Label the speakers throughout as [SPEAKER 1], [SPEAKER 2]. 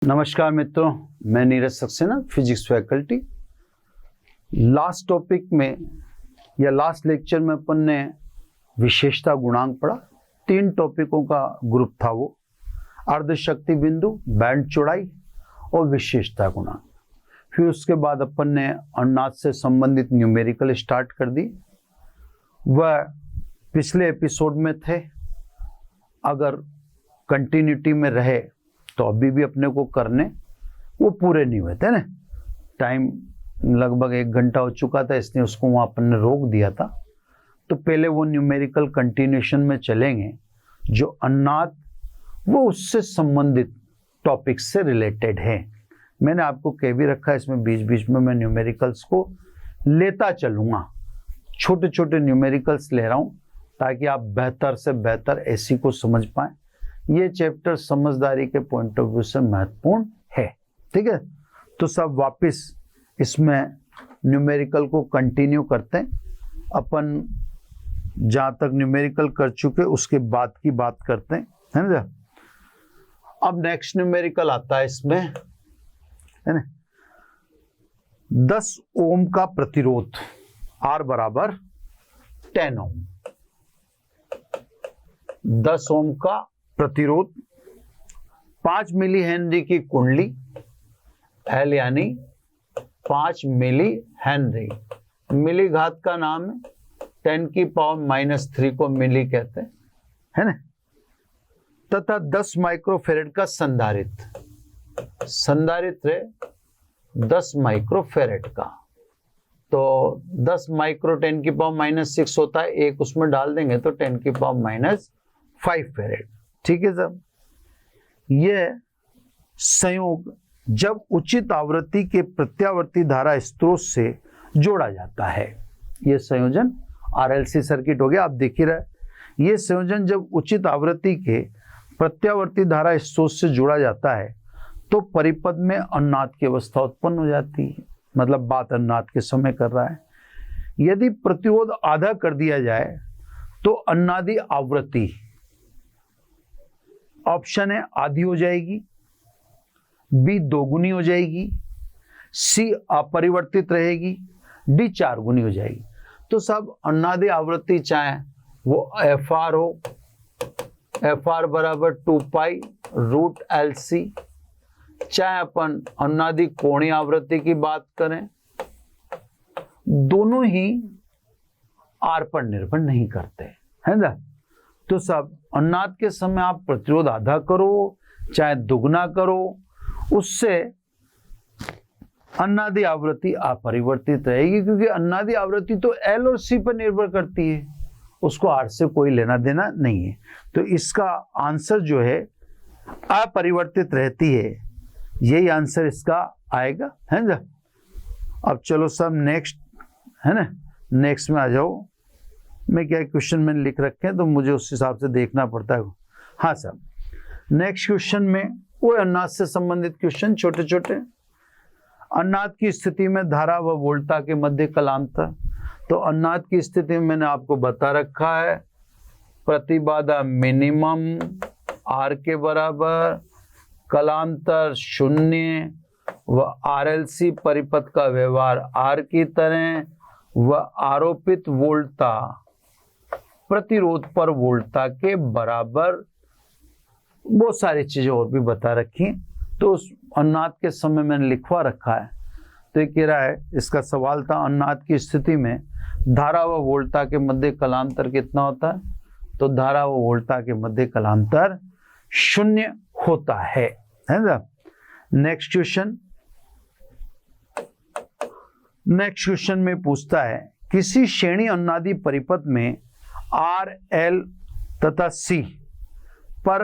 [SPEAKER 1] नमस्कार मित्रों, मैं Neeraj Saxena, physics faculty. Last topic में या लास्ट लेक्चर में अपन ने विशेषता गुणांक पढ़ा। 3 टॉपिकों का ग्रुप था वो, अर्धशक्ति बिंदु, बैंड चौड़ाई और विशेषता गुणांक। फिर उसके बाद अपन ने अनुनाद से संबंधित न्यूमेरिकल स्टार्ट कर दी। वह पिछले एपिसोड में थे, अगर कंटिन्यूटी में रहे तो अभी भी अपने को करने वो पूरे नहीं हुए थे ना। टाइम लगभग 1 घंटा हो चुका था, इसलिए उसको वहाँ अपन ने रोक दिया था। तो पहले वो न्यूमेरिकल कंटिन्यूएशन में चलेंगे, जो अनुनाद वो उससे संबंधित टॉपिक से रिलेटेड है। मैंने आपको कह भी रखा है, इसमें बीच बीच में मैं न्यूमेरिकल्स को लेता चलूँगा। छोटे छोटे न्यूमेरिकल्स ले रहा हूँ ताकि आप बेहतर से बेहतर ऐसी को समझ पाएँ। ये चैप्टर समझदारी के पॉइंट ऑफ व्यू से महत्वपूर्ण है, ठीक है। तो सब वापस इसमें न्यूमेरिकल को कंटिन्यू करते हैं। अपन जहाँ तक न्यूमेरिकल कर चुके उसके बाद की बात करते हैं, है ना। अब नेक्स्ट न्यूमेरिकल आता है इसमें, है ना। 10 ओम का प्रतिरोध, R बराबर 10 ओम। 10 ओम का प्रतिरोध, 5 मिली हेनरी की कुंडली, L यानी 5 मिली हेनरी। मिली घात का नाम है, 10 की पावर -3 को मिली कहते हैं, है ना। तथा 10 माइक्रोफेरेड का संधारित्र। संधारित्र 10 माइक्रोफेरेड का, तो 10 माइक्रो 10 की पावर -6 होता है, एक उसमें डाल देंगे तो 10 की पावर -5 फेरेड, ठीक है साहब। यह संयोग जब उचित आवृत्ति के प्रत्यावर्ती धारा स्रोत से जोड़ा जाता है, यह संयोजन RLC सर्किट हो गया। आप देख ही रहे, यह संयोजन जब उचित आवृत्ति के प्रत्यावर्ती धारा स्रोत से जोड़ा जाता है तो परिपथ में अनुनाद की अवस्था उत्पन्न हो जाती है। मतलब बात अनुनाद के समय कर रहा है। यदि प्रतिरोध आधा कर दिया जाए तो अनुनादी आवृत्ति, ऑप्शन है आधी हो जाएगी, B 2 गुनी हो जाएगी, C अपरिवर्तित रहेगी, D 4 गुनी हो जाएगी। तो सब अनुनादी आवृत्ति चाहे वो FR हो, FR बराबर 2 पाई रूट LC, चाहे अपन अनुनादी कोणीय आवृत्ति की बात करें, दोनों ही R पर निर्भर नहीं करते, है ना। तो सब अनुनाद के समय आप प्रतिरोध आधा करो चाहे दुगना करो, उससे अनुनादी आवृत्ति अपरिवर्तित रहेगी, क्योंकि अनुनादी आवृत्ति तो L और C पर निर्भर करती है, उसको R से कोई लेना देना नहीं है। तो इसका आंसर जो है अपरिवर्तित रहती है, यही आंसर इसका आएगा, है ना। अब चलो सब नेक्स्ट, है ना, नेक्स्ट में आ जाओ। मैं क्या क्वेश्चन मैंने लिख रखे हैं तो मुझे उस हिसाब से देखना पड़ता है। हाँ सर, नेक्स्ट क्वेश्चन में वो अनुनाद से संबंधित क्वेश्चन छोटे छोटे। अनुनाद की स्थिति में धारा व वोल्टता के मध्य कलांतर। तो अनुनाद की स्थिति में मैंने आपको बता रखा है, प्रतिबाधा मिनिमम R के बराबर, कलांतर 0 व RLC परिपथ का व्यवहार R की तरह, व आरोपित वोल्टता प्रतिरोध पर वोल्टता के बराबर। बहुत सारी चीजें और भी बता रखी, तो उस अनुनाद के समय मैंने लिखवा रखा है। तो ये कह रहा है, इसका सवाल था अनुनाद की स्थिति में धारा व वोल्टता के मध्य कलांतर कितना होता है। तो धारा व वोल्टता के मध्य कलांतर 0 होता है ना। नेक्स्ट क्वेश्चन, नेक्स्ट क्वेश्चन में पूछता है, किसी श्रेणी अनुनादी परिपथ में R, L तथा C पर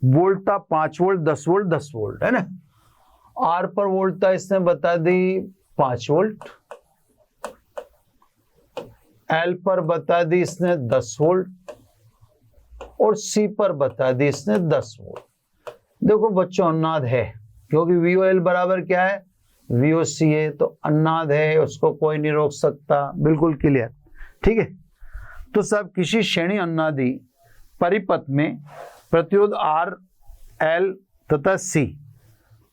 [SPEAKER 1] वोल्टता 5 वोल्ट, 10 वोल्ट, 10 वोल्ट, है ना। R पर वोल्टता इसने बता दी 5 वोल्ट, L पर बता दी इसने 10 वोल्ट और C पर बता दी इसने 10 वोल्ट। देखो बच्चों, अनुनाद है, क्योंकि VOL बराबर क्या है, VOC है, तो अनुनाद है, उसको कोई नहीं रोक सकता। बिल्कुल क्लियर, ठीक है। तो सब किसी श्रेणी अनुनादी परिपथ में प्रतिरोध R, L तथा C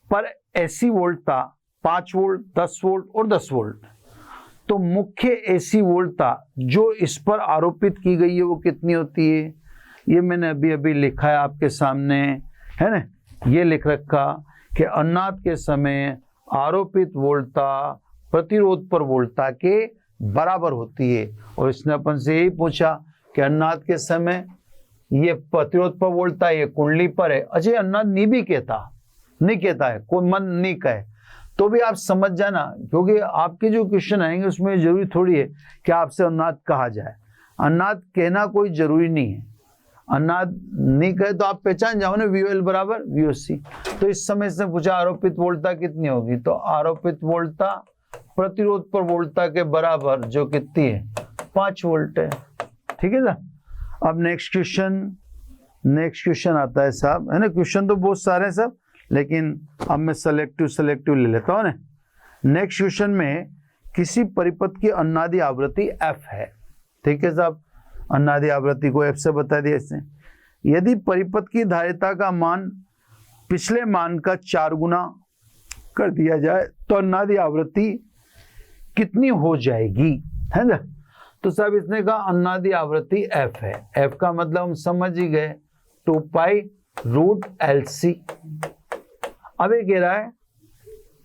[SPEAKER 1] पर एसी वोल्ट था 5 वोल्ट, 10 वोल्ट और 10 वोल्ट। तो मुख्य एसी वोल्टता जो इस पर आरोपित की गई है वो कितनी होती है? ये मैंने अभी अभी लिखा है आपके सामने, है ना। ये लिख रखा कि अनुनाद के समय आरोपित वोल्टता प्रतिरोध पर वोल्टता के बराबर होती है। और इसने अपन से यही पूछा कि अनुनाद के समय ये प्रतिरोध पर वोल्टता ये कुंडली पर है। अजय अनुनाद नहीं भी कहता, नहीं कहता है, कोई मन नहीं कहे तो भी आप समझ जाना, क्योंकि आपके जो क्वेश्चन आएंगे उसमें जरूरी थोड़ी है कि आपसे अनुनाद कहा जाए। अनुनाद कहना कोई जरूरी नहीं है। अनुनाद नहीं कहे तो आप पहचान जाओ ना, VOL बराबर VOC। तो इस समय इसने पूछा आरोपित वोल्टता कितनी होगी, तो आरोपित वोल्टता प्रतिरोध पर वोल्टता के बराबर, जो कितनी है 5 वोल्ट है। ठीक है ना। अब नेक्स्ट क्वेश्चन आता है साहब, है ना। क्वेश्चन तो बहुत सारे हैं सब, लेकिन अब मैं सेलेक्टिव ले लेता हूं ना। नेक्स्ट क्वेश्चन में किसी परिपथ की अनुनादी आवृत्ति f है। ठीक है साहब, अनुनादी आवृत्ति को f से बता दिया इसने। यदि परिपथ की धारिता का मान पिछले मान का 4 गुना कर दिया जाए तो अनुनादी आवृत्ति कितनी हो जाएगी, है ना। तो साहब इसने कहा अनुनादी आवृत्ति f है। f का मतलब हम समझ ही गए 2π√LC। अब ये कह रहा है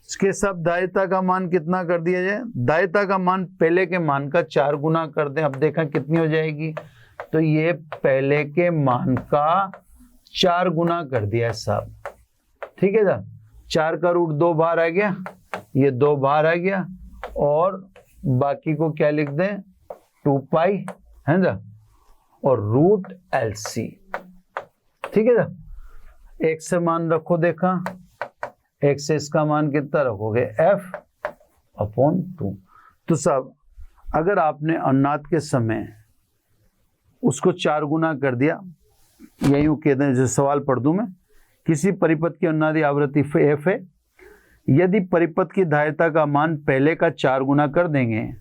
[SPEAKER 1] इसके सब धारिता का मान कितना कर दिया जाए, धारिता का मान पहले के मान का 4 गुना कर दें। अब देखा कितनी हो जाएगी, तो ये पहले के मान का 4 गुना कर दिया है साहब। ठीक है साहब, 4 का रूट 2 बाहर आ गया, ये 2 बाहर आ गया, और बाकी को क्या लिख दें 2π, है ना, और √LC। ठीक है साहब, एक से मान रखो, देखा एक से इसका मान कितना रखोगे f/2। तो साहब अगर आपने अनुनाद के समय उसको 4 गुना कर दिया, या यूं कहते हैं, जो सवाल पढ़ दूं मैं, किसी परिपथ की अनुनादी आवृत्ति f है, यदि परिपथ की धारिता का मान पहले का 4 गुना कर देंगे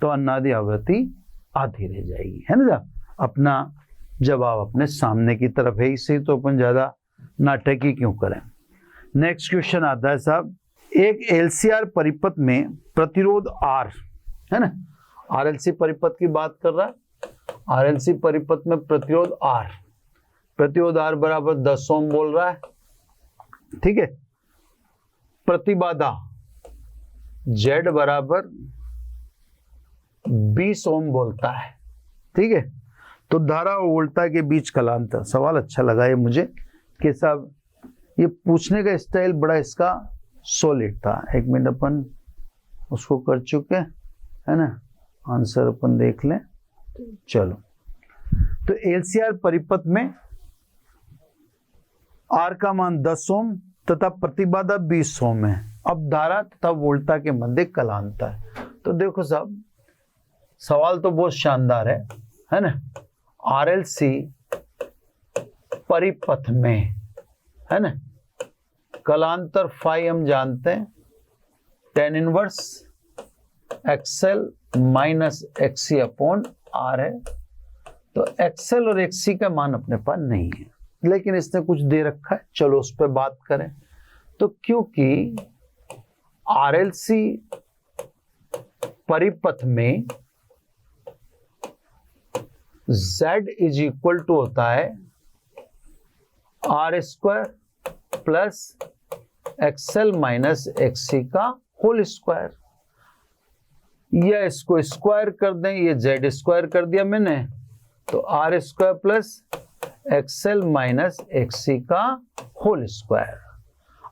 [SPEAKER 1] तो अनुनादी आवृत्ति आधी रह जाएगी, है ना। अपना जवाब अपने सामने की तरफ है, इससे तो अपन ज्यादा नाटकी क्यों करें। नेक्स्ट क्वेश्चन आता है साहब, एक LCR परिपथ में प्रतिरोध R, है ना, RLC परिपथ की बात कर रहा है। RLC परिपथ में प्रतिरोध R बराबर 10 ओम बोल रहा है। ठीक है, प्रतिबाधा Z बराबर 20 ओम बोलता है। ठीक है, तो धारा और वोल्टता के बीच कलांतर। सवाल अच्छा लगा ये मुझे कि साहब ये पूछने का स्टाइल बड़ा इसका सॉलिड था। एक मिनट, अपन उसको कर चुके, है ना, आंसर अपन देख लें। चलो, तो LCR परिपथ में R का मान 10 ओम तथा प्रतिबाधा 20 ओम है। अब धारा तथा वोल्टता के मध्य कलांतर है। तो देखो साहब, सवाल तो बहुत शानदार है ना। RLC परिपथ में, है ना, कलांतर फाई हम जानते हैं tan inverse XL minus XC/R है। तो XL और XC का मान अपने पास नहीं है, लेकिन इसने कुछ दे रखा है, चलो उस पर बात करें। तो क्योंकि RLC परिपथ में Z इज इक्वल टू होता है R² plus XL minus XC का होल स्क्वायर, या इसको स्क्वायर कर दें, ये Z स्क्वायर कर दिया मैंने, तो R² plus XL minus XC का होल स्क्वायर।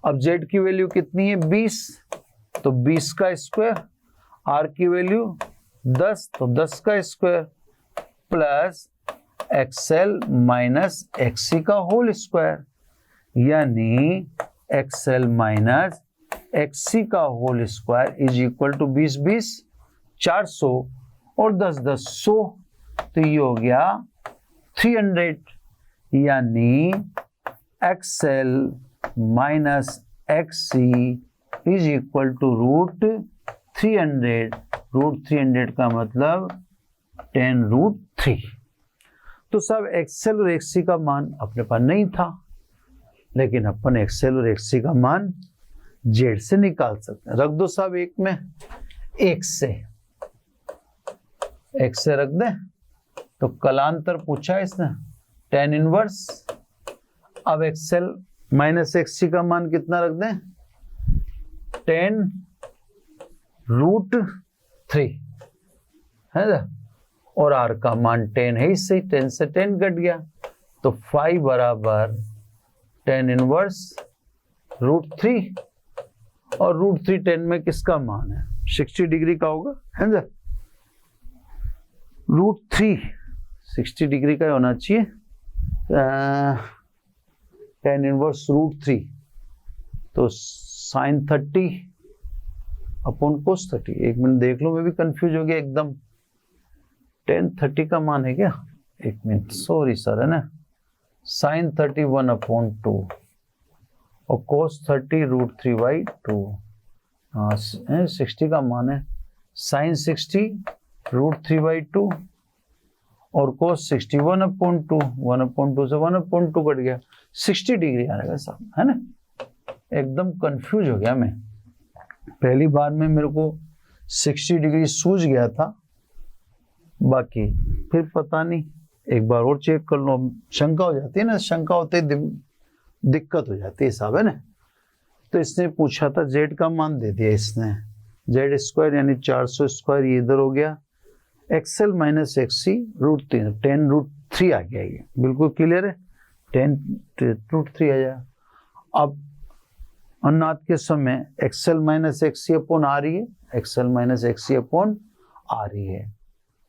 [SPEAKER 1] अब Z की वैल्यू कितनी है 20, तो 20 का स्क्वायर, R की वैल्यू 10, तो 10 का square, plus XL minus XC का होल स्क्वायर, यानी XL माइनस XC का whole square is equal to 20 20 400 और 10 10 100, तो ये हो गया 300, यानी XL minus XC is equal to √300। √300 का मतलब 10√3। तो सब XL और XC का मान अपने पास नहीं था, लेकिन अपन XL और XC का मान जेड से निकाल सकते हैं। रख दो साहब एक में, एक्स से रख दे, तो कलांतर पूछा इसने tan इनवर्स। अब एक्सएल माइनस एक्ससी का मान कितना रख दें, 10√3 है ना, और आर का मान 10 है, इससे 10 से 10 कट गया, तो फाई बराबर tan इनवर्स √3, और √3 10 में किसका मान है, 60 डिग्री का होगा, है ना। √3 60 डिग्री का होना चाहिए, tan इनवर्स √3, तो sin 30 अपॉन cos 30। एक मिनट देख लो, मैं भी कंफ्यूज हो गया एकदम। tan 30 का मान है क्या, एक मिनट, सॉरी सर, है ना, sin 30 1/2 और cos 30 √3/2। हाँ 60 का मान है sin 60 √3/2 और cos 60 1/2, 1/2 से 1/2 कट गया, 60 डिग्री आ रहेगा साहब, है ना। एकदम कंफ्यूज हो गया मैं, पहली बार में मेरे को 60 डिग्री सूझ गया था, बाकी फिर पता नहीं, एक बार और चेक कर लो, शंका हो जाती है ना, शंका होते ही दिक्कत हो जाती है साहब, है ना। तो इसने पूछा था जेड का मान दे दिया इसने, जेड स्क्वायर यानी 400 स्क्वायर, ये इधर हो गया, एक्सएल माइनस एक्ससी √3, 10√3 आ गया, ये बिल्कुल क्लियर है, 10√3 आ जाए। अब अनाथ के समय एक्सएल माइनस एक्ससी अपॉन आ रही है, एक्सएल माइनस एक्ससी अपॉन आ रही है,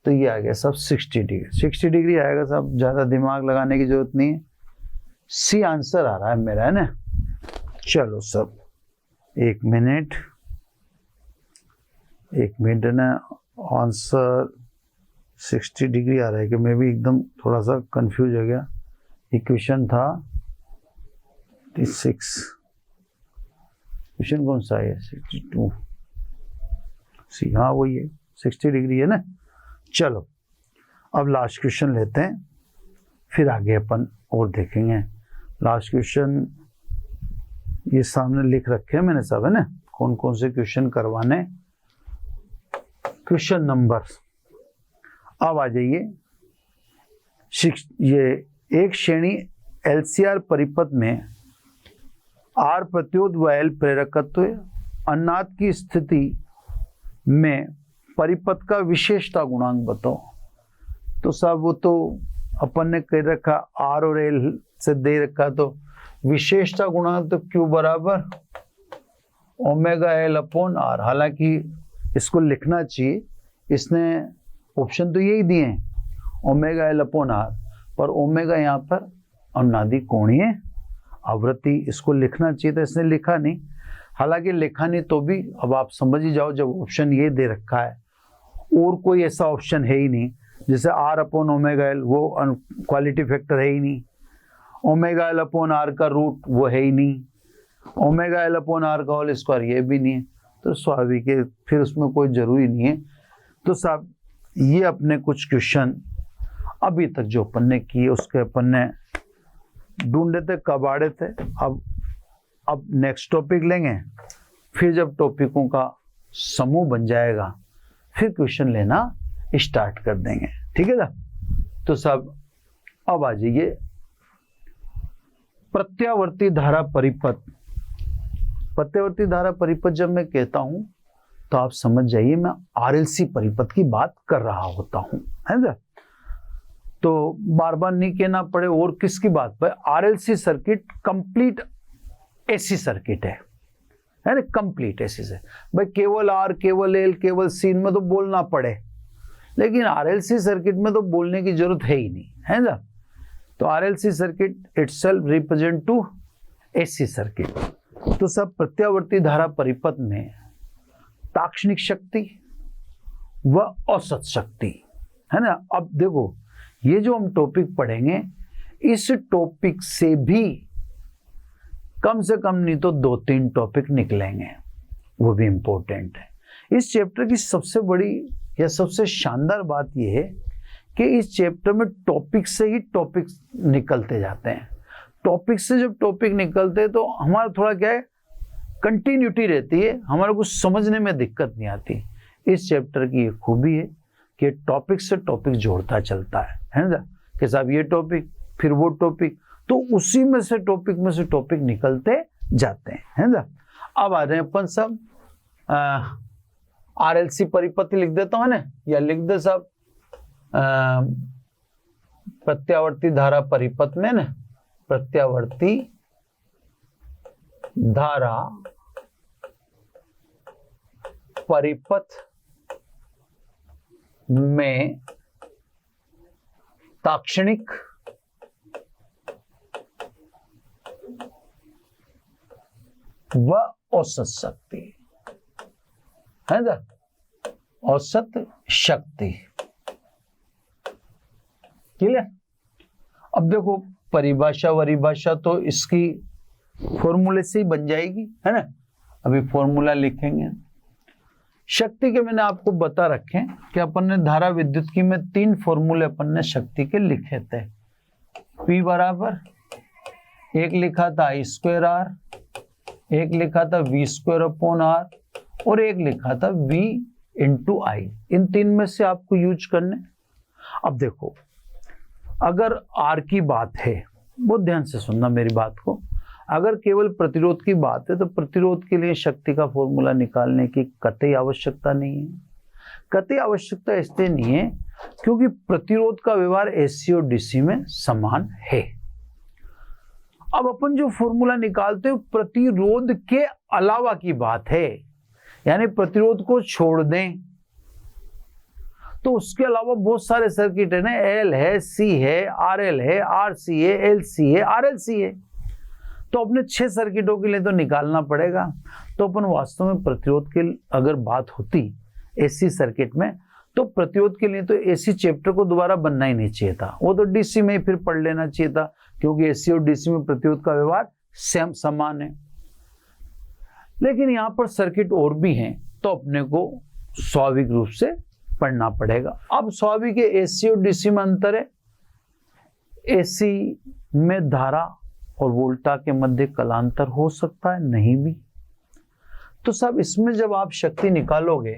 [SPEAKER 1] तो ये आ गया सब 60 डिग्री, 60 डिग्री आएगा साहब, ज्यादा दिमाग लगाने की जरूरत नहीं है, सी आंसर आ रहा है मेरा, है ना। चलो सब एक मिनट ना, आंसर 60 डिग्री आ रहा है कि मैं भी एकदम थोड़ा सा कंफ्यूज हो गया। इक्वेशन था 36, क्वेश्चन कौन सा है, 62 सी, हाँ वही है, 60 डिग्री है ना। चलो अब लास्ट क्वेश्चन लेते हैं, फिर आगे अपन और देखेंगे। लास्ट क्वेश्चन ये सामने लिख रखे हैं मैंने सब, है ना, कौन कौन से क्वेश्चन करवाने। क्वेश्चन नंबर, अब आ जाइए, ये एक श्रेणी एलसीआर परिपथ में आर प्रत्युत व एल प्रेरकत्व अनाथ की स्थिति में परिपथ का विशेषता गुणांक बताओ। तो साहब वो तो अपन ने कह रखा आर और एल से दे रखा, तो विशेषता गुणांक तो क्यू बराबर ओमेगा एल अपॉन आर। हालांकि इसको लिखना चाहिए, इसने ऑप्शन तो यही दिए हैं ओमेगा एल अपॉन आर, पर ओमेगा यहाँ पर अनुनादी कोणीय आवृत्ति, इसको लिखना चाहिए, तो इसने लिखा नहीं। हालांकि लिखा नहीं तो भी अब आप समझ ही जाओ, जब ऑप्शन ये दे रखा है और कोई ऐसा ऑप्शन है ही नहीं, जैसे आर अपॉन ओमेगा एल वो क्वालिटी फैक्टर है ही नहीं, ओमेगा एल अपॉन आर का रूट वो है ही नहीं, ओमेगा एल अपॉन आर का होल स्क्वायर ये भी नहीं है, तो स्वाभाविक है फिर उसमें कोई जरूरी नहीं है। तो साहब ये अपने कुछ क्वेश्चन अभी तक जो अपन ने किए उसके अपन ने ढूंढे थे, कबाड़े थे। अब नेक्स्ट टॉपिक लेंगे, फिर जब टॉपिकों का समूह बन जाएगा फिर क्वेश्चन लेना स्टार्ट कर देंगे, ठीक है ना। तो साहब अब आ जाइए प्रत्यावर्ती धारा परिपथ। प्रत्यावर्ती धारा परिपथ जब मैं कहता हूं तो आप समझ जाइए मैं आरएलसी परिपथ की बात कर रहा होता हूं, है ना। तो बार बार नहीं कहना पड़े और किसकी बात पर, RLC circuit complete AC circuit है ना, कंप्लीट एसी से। भाई केवल आर, केवल एल, केवल सी में तो बोलना पड़े, लेकिन आरएलसी सर्किट में तो बोलने की जरूरत है ही नहीं, है ना। तो RLC circuit itself represent to AC circuit. तो सब प्रत्यावर्ती धारा परिपथ में ताक्षणिक शक्ति व औसत शक्ति, है ना। अब देखो ये जो हम टॉपिक पढ़ेंगे, इस टॉपिक से भी कम से कम नहीं तो 2-3 टॉपिक निकलेंगे, वो भी इंपॉर्टेंट है। इस चैप्टर की सबसे बड़ी या सबसे शानदार बात यह है कि इस चैप्टर में टॉपिक से ही टॉपिक निकलते जाते हैं। टॉपिक से जब टॉपिक निकलते हैं तो हमारा थोड़ा क्या है, कंटिन्यूटी रहती है, हमारे को समझने में दिक्कत नहीं आती। इस चैप्टर की एक खूबी है कि टॉपिक से टॉपिक जोड़ता चलता है ना, कि साहब ये टॉपिक फिर वो टॉपिक, तो उसी में से टॉपिक निकलते जाते हैं, है ना। अब आ रहे हैं अपन सब RLC परिपथि लिख देता हूं ना, या लिख दे साहब प्रत्यावर्ती धारा परिपथ में ना, प्रत्यावर्ती धारा परिपथ में ताक्षणिक व औसत शक्ति, है ना, औसत शक्ति। क्लियर। अब देखो परिभाषा वरिभाषा तो इसकी फॉर्मूले से ही बन जाएगी, है ना। अभी फॉर्मूला लिखेंगे। शक्ति के मैंने आपको बता रखे कि अपन ने धारा विद्युत की में 3 फॉर्मूले अपन ने शक्ति के लिखे थे। P बराबर, एक लिखा था I²R, एक लिखा था V²/R और एक लिखा था V × I। इन 3 में से आपको यूज करने। अब देखो अगर R की बात है, बहुत ध्यान से सुनना मेरी बात को, अगर केवल प्रतिरोध की बात है तो प्रतिरोध के लिए शक्ति का फॉर्मूला निकालने की कतई आवश्यकता नहीं है। कतई आवश्यकता इसलिए नहीं है क्योंकि प्रतिरोध का व्यवहार AC और DC में समान है। अब अपन जो फॉर्मूला निकालते हैं प्रतिरोध के अलावा की बात है, यानी प्रतिरोध को छोड़ दें तो उसके अलावा बहुत सारे सर्किट है ना, L है, C है, RL है, RC है, LC है, RLC है, तो अपने 6 सर्किटों के लिए तो निकालना पड़ेगा। तो अपन वास्तव में प्रतिरोध के अगर बात होती AC सर्किट में, तो प्रतिरोध के लिए तो AC चैप्टर को दोबारा बनना ही नहीं चाहिए था, वो तो DC में ही फिर पढ़ लेना चाहिए था, क्योंकि AC और DC में प्रतिरोध का व्यवहार सेम समान है। लेकिन यहाँ पर सर्किट और भी हैं, तो अपने को स्वाभाविक रूप से पढ़ना पड़ेगा। अब स्वाभाविक है AC और DC में अंतर है। AC में धारा और वोल्टा के मध्य कलांतर हो सकता है, नहीं भी। तो सब इसमें जब आप शक्ति निकालोगे,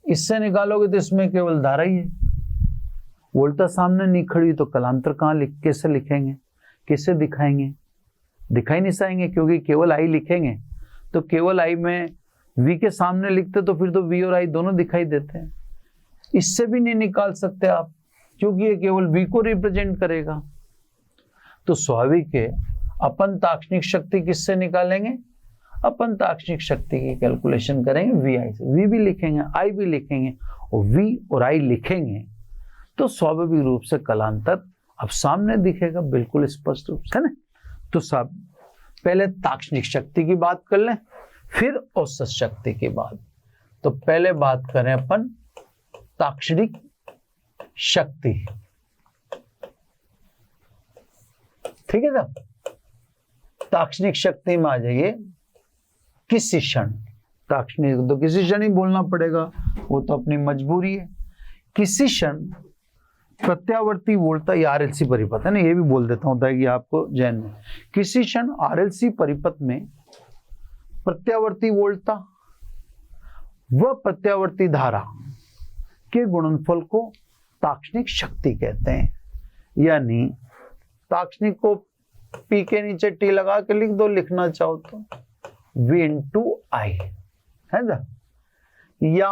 [SPEAKER 1] इससे निकालोगे तो इसमें केवल धारा ही है, वोल्टा सामने नहीं खड़ी, तो कलांतर कहाँ कैसे लिखेंगे, कैसे दिखाएंगे? दिखाई नहीं पाएंगे, क्योंकि केवल I लिखेंगे तो केवल I में V के सामने लिखते तो फिर तो V और I दोनों दिखाई देते हैं। इससे भी नहीं निकाल सकते आप, क्योंकि ये केवल V को रिप्रेजेंट करेगा। तो स्वाभाविक है अपन ताक्षणिक शक्ति किससे निकालेंगे? अपन ताक्षणिक शक्ति की कैलकुलेशन करेंगे VI से। V भी लिखेंगे, I भी लिखेंगे, और V और I लिखेंगे तो स्वाभाविक रूप से कलांतर अब सामने दिखेगा, बिल्कुल स्पष्ट रूप से, है ना। तो सब पहले ताक्षणिक शक्ति की बात कर लें, फिर औसत शक्ति की बात। तो पहले बात करें अपन ताक्षणिक शक्ति, ठीक है साहब। ताक्षणिक शक्ति में आ जाइए किसी क्षण, ताक्षणिक तो किसी क्षण ही बोलना पड़ेगा, वो तो अपनी मजबूरी है। किसी क्षण प्रत्यावर्ती वोल्टा, या RLC परिपथ है ना, ये भी बोल देता हूं कि आपको जैन में, किसी क्षण RLC परिपथ में प्रत्यावर्ती वोल्टा व प्रत्यावर्ती धारा के गुणनफल को ताक्षणिक शक्ति कहते हैं। यानी ताक्षणिक को P के नीचे T लगा के लिख दो, लिखना चाहो तो V × I, है ना। या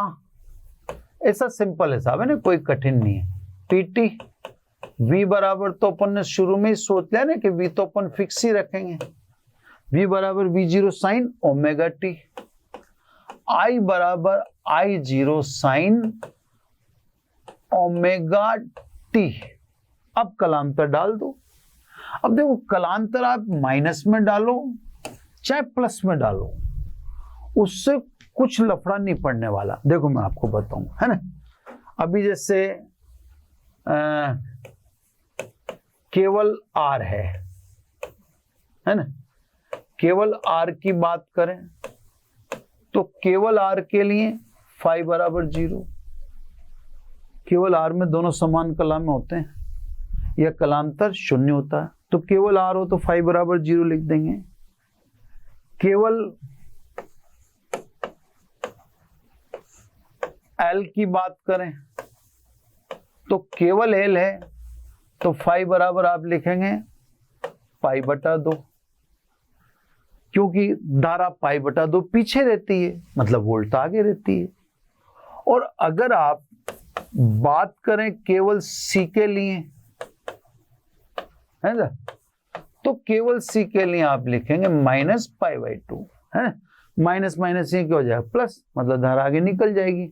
[SPEAKER 1] ऐसा सिंपल हिसाब है ना, कोई कठिन नहीं है। PT V बराबर तो अपन ने शुरू में ही सोच लिया ना कि V तो अपन फिक्स ही रखेंगे, V बराबर V0 sin omega t, I बराबर I0 sin ओमेगा t। अब कलांतर डाल दो। अब देखो कलांतर आप माइनस में डालो चाहे प्लस में डालो, उससे कुछ लफड़ा नहीं पड़ने वाला। देखो मैं आपको बताऊं, है ना। अभी जैसे केवल R है ना, केवल R की बात करें तो केवल R के लिए phi बराबर 0, केवल R में दोनों समान कला में होते हैं, यह कलांतर 0 होता है। तो केवल R हो तो phi बराबर 0 लिख देंगे। केवल एल की बात करें तो केवल एल है, तो फाई बराबर आप लिखेंगे पाई बटा 2, क्योंकि धारा पाई बटा 2 पीछे रहती है, मतलब वोल्ट आगे रहती है। और अगर आप बात करें केवल सी के लिए, है ना, तो केवल सी के लिए आप लिखेंगे माइनस पाई बाई 2, है, माइनस माइनस ये क्या हो जाएगा प्लस, मतलब धारा आगे निकल जाएगी,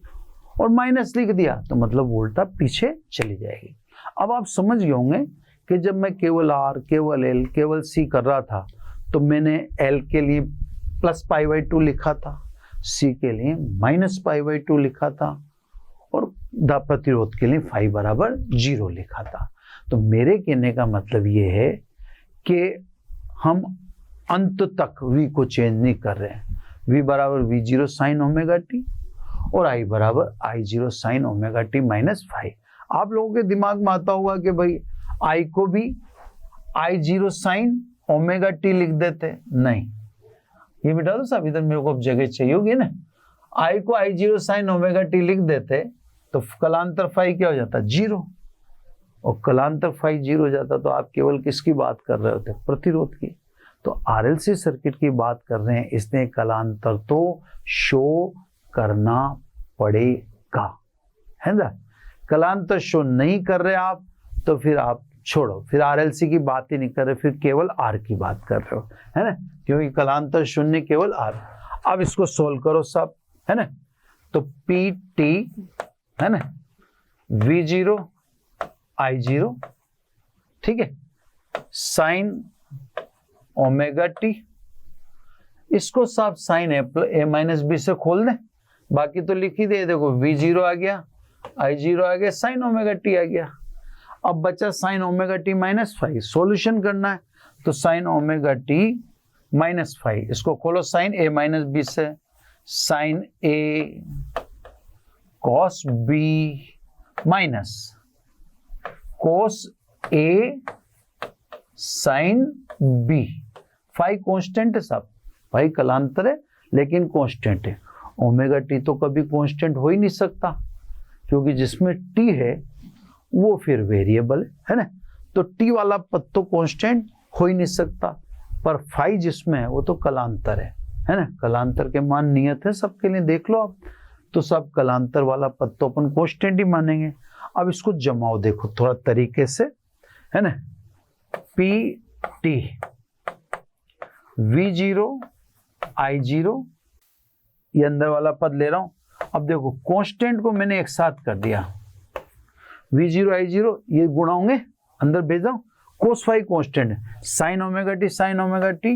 [SPEAKER 1] और माइनस लिख दिया तो मतलब वोल्टा पीछे चली जाएगी। अब आप समझ गए होंगे कि जब मैं केवल आर, केवल एल, केवल सी कर रहा था तो मैंने एल के लिए प्लस पाई बाई 2 लिखा था, सी के लिए माइनस पाई बाई 2 लिखा था, और प्रतिरोध के लिए फाई बराबर 0 लिखा था। तो मेरे कहने का मतलब ये है कि हम अंत तक v को चेंज नहीं कर रहे हैं। v बराबर v0 साइन ओमेगा टी और i बराबर i0 sine omega T minus phi. आप लोगों के दिमाग में आता होगा कि भाई i को भी i0 साइन ओमेगा टी लिख देते, नहीं, ये मिटा दो साहब, इधर मेरे को अब जगह चाहिए होगी ना। i को i0 साइन ओमेगा टी लिख देते तो कलांतर फाई क्या हो जाता, 0, और कलांतर फाई 0 हो जाता तो आप केवल किसकी बात कर रहे होते, प्रतिरोध की। तो आरएलसी सर्किट की बात कर रहे हैं, इसने कलांतर तो शो करना पड़ेगा, है ना। कलांतर शो नहीं कर रहे आप तो फिर आप छोड़ो, फिर आरएलसी की बात ही नहीं कर रहे, फिर केवल आर की बात कर रहे हो, है ना, क्योंकि कलांतर शून्य केवल आर। अब इसको सोल्व करो सब, है ना, तो पी टी, है ना, V0 I0, ठीक है, साइन ओमेगा टी, इसको सब साइन ए माइनस बी से खोल दें, बाकी तो लिख ही दे, देखो V0 आ गया, I0 आ गया, साइन ओमेगा टी आ गया। अब बचा sign omega T minus five, solution करना है तो sign omega T minus five, इसको खोलो साइन ए माइनस बी से, साइन ए कॉस बी माइनस कोस ए साइन बी। फाई कांस्टेंट है साहब, फाई कलांतर है लेकिन कांस्टेंट है। ओमेगा टी तो कभी कांस्टेंट हो ही नहीं सकता, क्योंकि जिसमें टी है वो फिर वेरिएबल है ना, तो टी वाला पद तो कांस्टेंट हो ही नहीं सकता, पर फाई जिसमें है वो तो कलांतर है ना। कलांतर के मान नियत है सबके लिए, देख लो आप, तो सब कलांतर वाला पद तो अपन कांस्टेंट ही मानेंगे। अब इसको जमाओ देखो थोड़ा तरीके से, है ना, पी टी V0 I0, ये अंदर वाला पद ले रहा हूं। अब देखो कांस्टेंट को मैंने एक साथ कर दिया, V0 I0 ये गुणा होंगे, अंदर भेजा, कोस फाई कांस्टेंट है, sign omega T, sign omega T,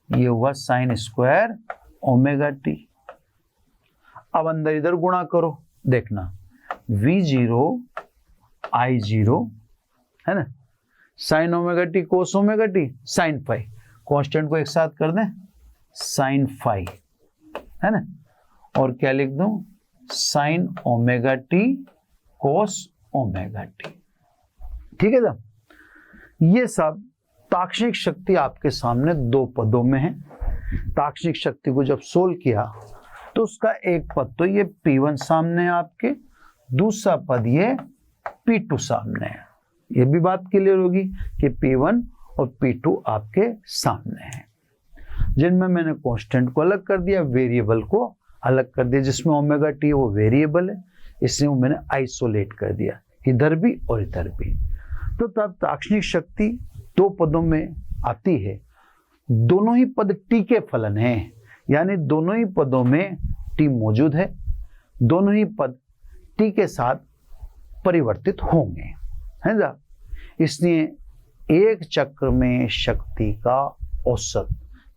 [SPEAKER 1] ये हुआ साइन स्क्वायर ओमेगा टी। अब अंदर इधर गुणा करो, देखना V0 I0, है ना, sine omega T cos omega T sine phi, constant को एक साथ कर दें साइन फाई, है ना, और क्या लिख दूं, sign omega T cos omega T. ठीक है साहब, ये सब ताक्षणिक शक्ति आपके सामने दो पदों में है। ताक्षणिक शक्ति को जब सोल्व किया तो उसका एक पद तो ये P1 सामने है आपके, दूसरा पद ये P2 सामने है। ये भी बात क्लियर होगी कि P1 और P2 आपके सामने है, जिनमें मैंने कांस्टेंट को अलग कर दिया, वेरिएबल को अलग कर दिया। जिसमें ओमेगा टी वो वेरिएबल है, इसलिए वो मैंने आइसोलेट कर दिया, इधर भी और इधर भी। तो तब ताक्षणिक शक्ति दो पदों में आती है, दोनों ही पद टी के फलन हैं, यानी दोनों ही पदों में टी मौजूद है, दोनों ही पद टी के साथ परिवर्तित होंगे, है ना। इसलिए एक चक्र में शक्ति का औसत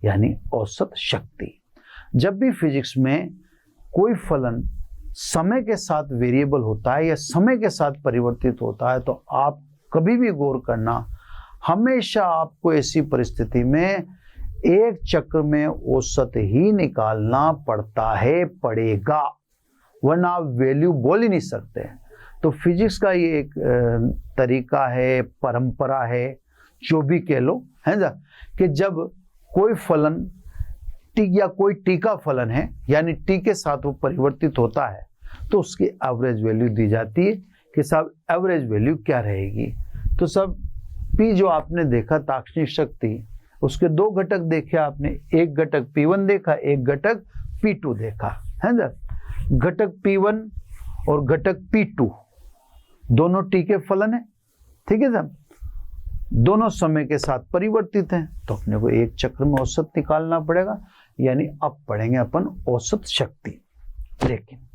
[SPEAKER 1] यानी औसत शक्ति, जब भी फिजिक्स में कोई फलन समय के साथ वेरिएबल होता है या समय के साथ परिवर्तित होता है, तो आप कभी भी गौर करना, हमेशा आपको ऐसी परिस्थिति में एक चक्र में औसत ही निकालना पड़ेगा, वरना आप वैल्यू बोल ही नहीं सकते। तो फिजिक्स का ये एक तरीका है, परंपरा है, जो भी कह लो, है ना, कि जब कोई फलन टी या कोई टी का फलन है, यानी टी के साथ वो परिवर्तित होता है, तो उसकी एवरेज वैल्यू दी जाती है कि साहब एवरेज वैल्यू क्या रहेगी। तो सब P जो आपने देखा ताक्षणिक शक्ति, उसके दो घटक देखे आपने, एक घटक P1 देखा, एक घटक P2 देखा, है ना। घटक P1 और घटक P2 दोनों T के फलन है, ठीक है साहब, दोनों समय के साथ परिवर्तित हैं, तो अपने को एक चक्र में औसत निकालना पड़ेगा, यानी अब पढ़ेंगे अपन औसत शक्ति। लेकिन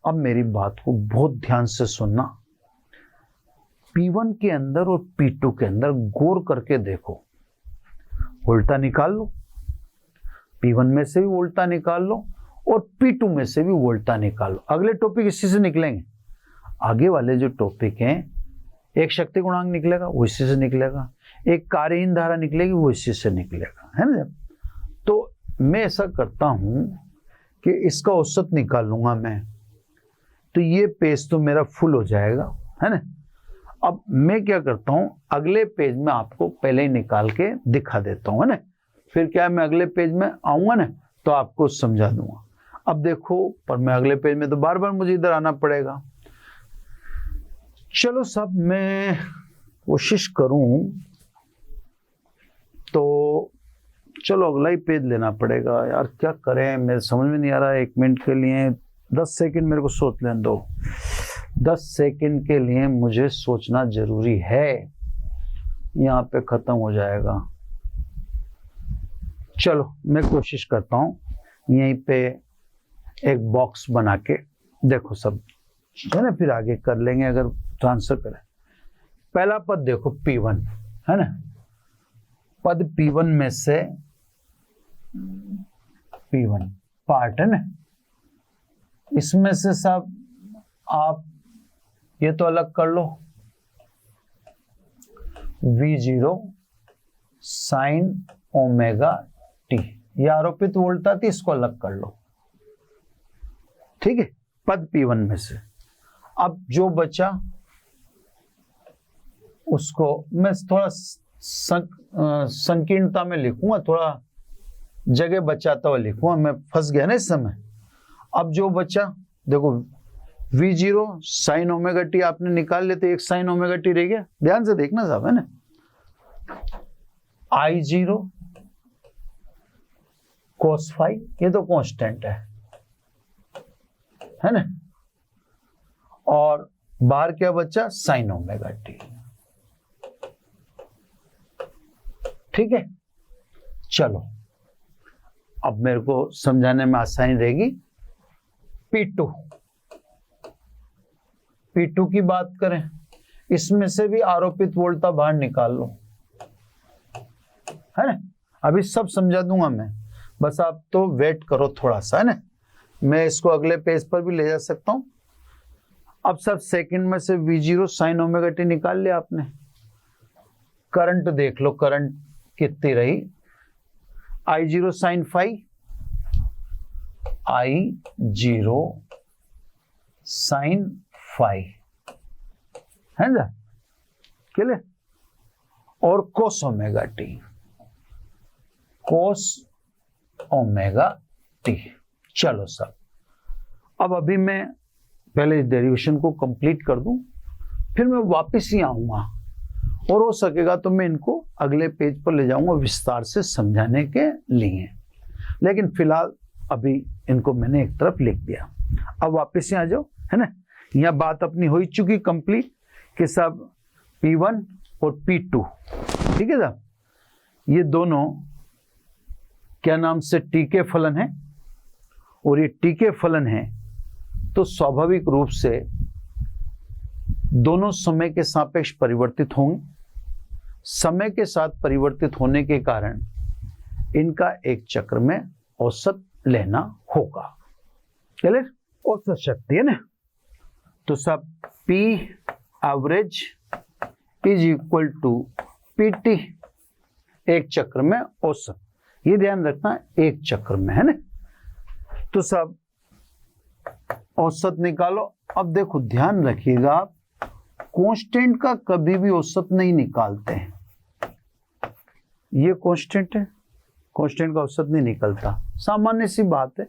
[SPEAKER 1] अब मेरी बात को बहुत ध्यान से सुनना, P1 के अंदर और P2 के अंदर गौर करके देखो, उल्टा निकाल लो, P1 में से भी उल्टा निकाल लो और P2 में से भी उल्टा निकाल लो। अगले टॉपिक इसी से निकलेंगे, आगे वाले जो टॉपिक हैं, एक शक्ति गुणांक निकलेगा वो इसी से निकलेगा, एक कार्यहीन धारा निकलेगी वो इसी से निकलेगा, है ना। तो मैं ऐसा करता हूं कि इसका औसत निकाल लूंगा मैं, तो ये पेज तो मेरा फुल हो जाएगा, है ना। अब मैं क्या करता हूं, अगले पेज में आपको पहले ही निकाल के दिखा देता हूं, है ना। फिर क्या है, मैं अगले पेज में आऊंगा ना तो आपको समझा दूंगा। अब देखो, पर मैं अगले पेज में तो बार बार मुझे इधर आना पड़ेगा। चलो सब मैं कोशिश करूं तो चलो अगला ही पेज लेना पड़ेगा यार, क्या करें, मेरे समझ में नहीं आ रहा है। 1 मिनट के लिए 10 सेकंड मेरे को सोच लेने दो, 10 सेकंड के लिए मुझे सोचना जरूरी है, यहाँ पे खत्म हो जाएगा। चलो मैं कोशिश करता हूँ, यहीं पे एक बॉक्स बना के देखो सब, है ना, फिर आगे कर लेंगे अगर ट्रांसफर करें। पहला पद देखो P1, है ना, पद P1 में से P1 पार्ट है ना, इसमें से सब आप ये तो अलग कर लो, V0 साइन ओमेगा टी, ये आरोपित वोल्टता थी, इसको अलग कर लो, ठीक है, पद P1 में से। अब जो बचा उसको मैं थोड़ा संकीर्णता में लिखूंगा, थोड़ा जगह बचाता हुआ लिखूंगा, मैं फंस गया ना इस समय। अब जो बचा देखो, V0 साइन ओमेगा टी आपने निकाल लेते, एक साइन ओमेगा टी रह गया, ध्यान से देखना साहब, है ना। I0 cos फाई, ये तो कांस्टेंट है ना, और बाहर क्या बचा, साइन ओमेगा टी, ठीक है। चलो अब मेरे को समझाने में आसानी रहेगी। P2 की बात करें, इसमें से भी आरोपित वोल्टता बाहर निकाल लो, है ना। अभी सब समझा दूंगा मैं, बस आप तो वेट करो थोड़ा सा, है ना। मैं इसको अगले पेज पर भी ले जा सकता हूं। अब सब सेकंड में से V0 साइन ओमेगा टी निकाल लिया आपने। करंट देख लो, करंट कितनी रही, I0 sine phi, I0 sine phi, है ना, क्लियर। और कोस omega T, cos omega T. चलो सब, अब अभी मैं पहले इस डेरिवेशन को कंप्लीट कर दूं, फिर मैं वापस ही आऊंगा, और हो सकेगा तो मैं इनको अगले पेज पर ले जाऊंगा विस्तार से समझाने के लिए। लेकिन फिलहाल अभी इनको मैंने एक तरफ लिख दिया। अब वापस ही आ जाओ, है ना। यह बात अपनी हो चुकी कंप्लीट कि सब P1 और P2, ठीक है साहब, ये दोनों क्या नाम से T के फलन है, और ये T के फलन है, तो स्वाभाविक रूप से दोनों समय के सापेक्ष परिवर्तित होंगे। समय के साथ परिवर्तित होने के कारण इनका एक चक्र में औसत लेना होगा, क्लियर। औसत शक्ति है ना, तो सब P average is equal to PT, एक चक्र में औसत, ये ध्यान रखना, एक चक्र में, है ना। तो सब औसत निकालो। अब देखो ध्यान रखिएगा, आप कांस्टेंट का कभी भी औसत नहीं निकालते हैं। ये कांस्टेंट है, कांस्टेंट का औसत नहीं निकलता। सामान्य सी बात है,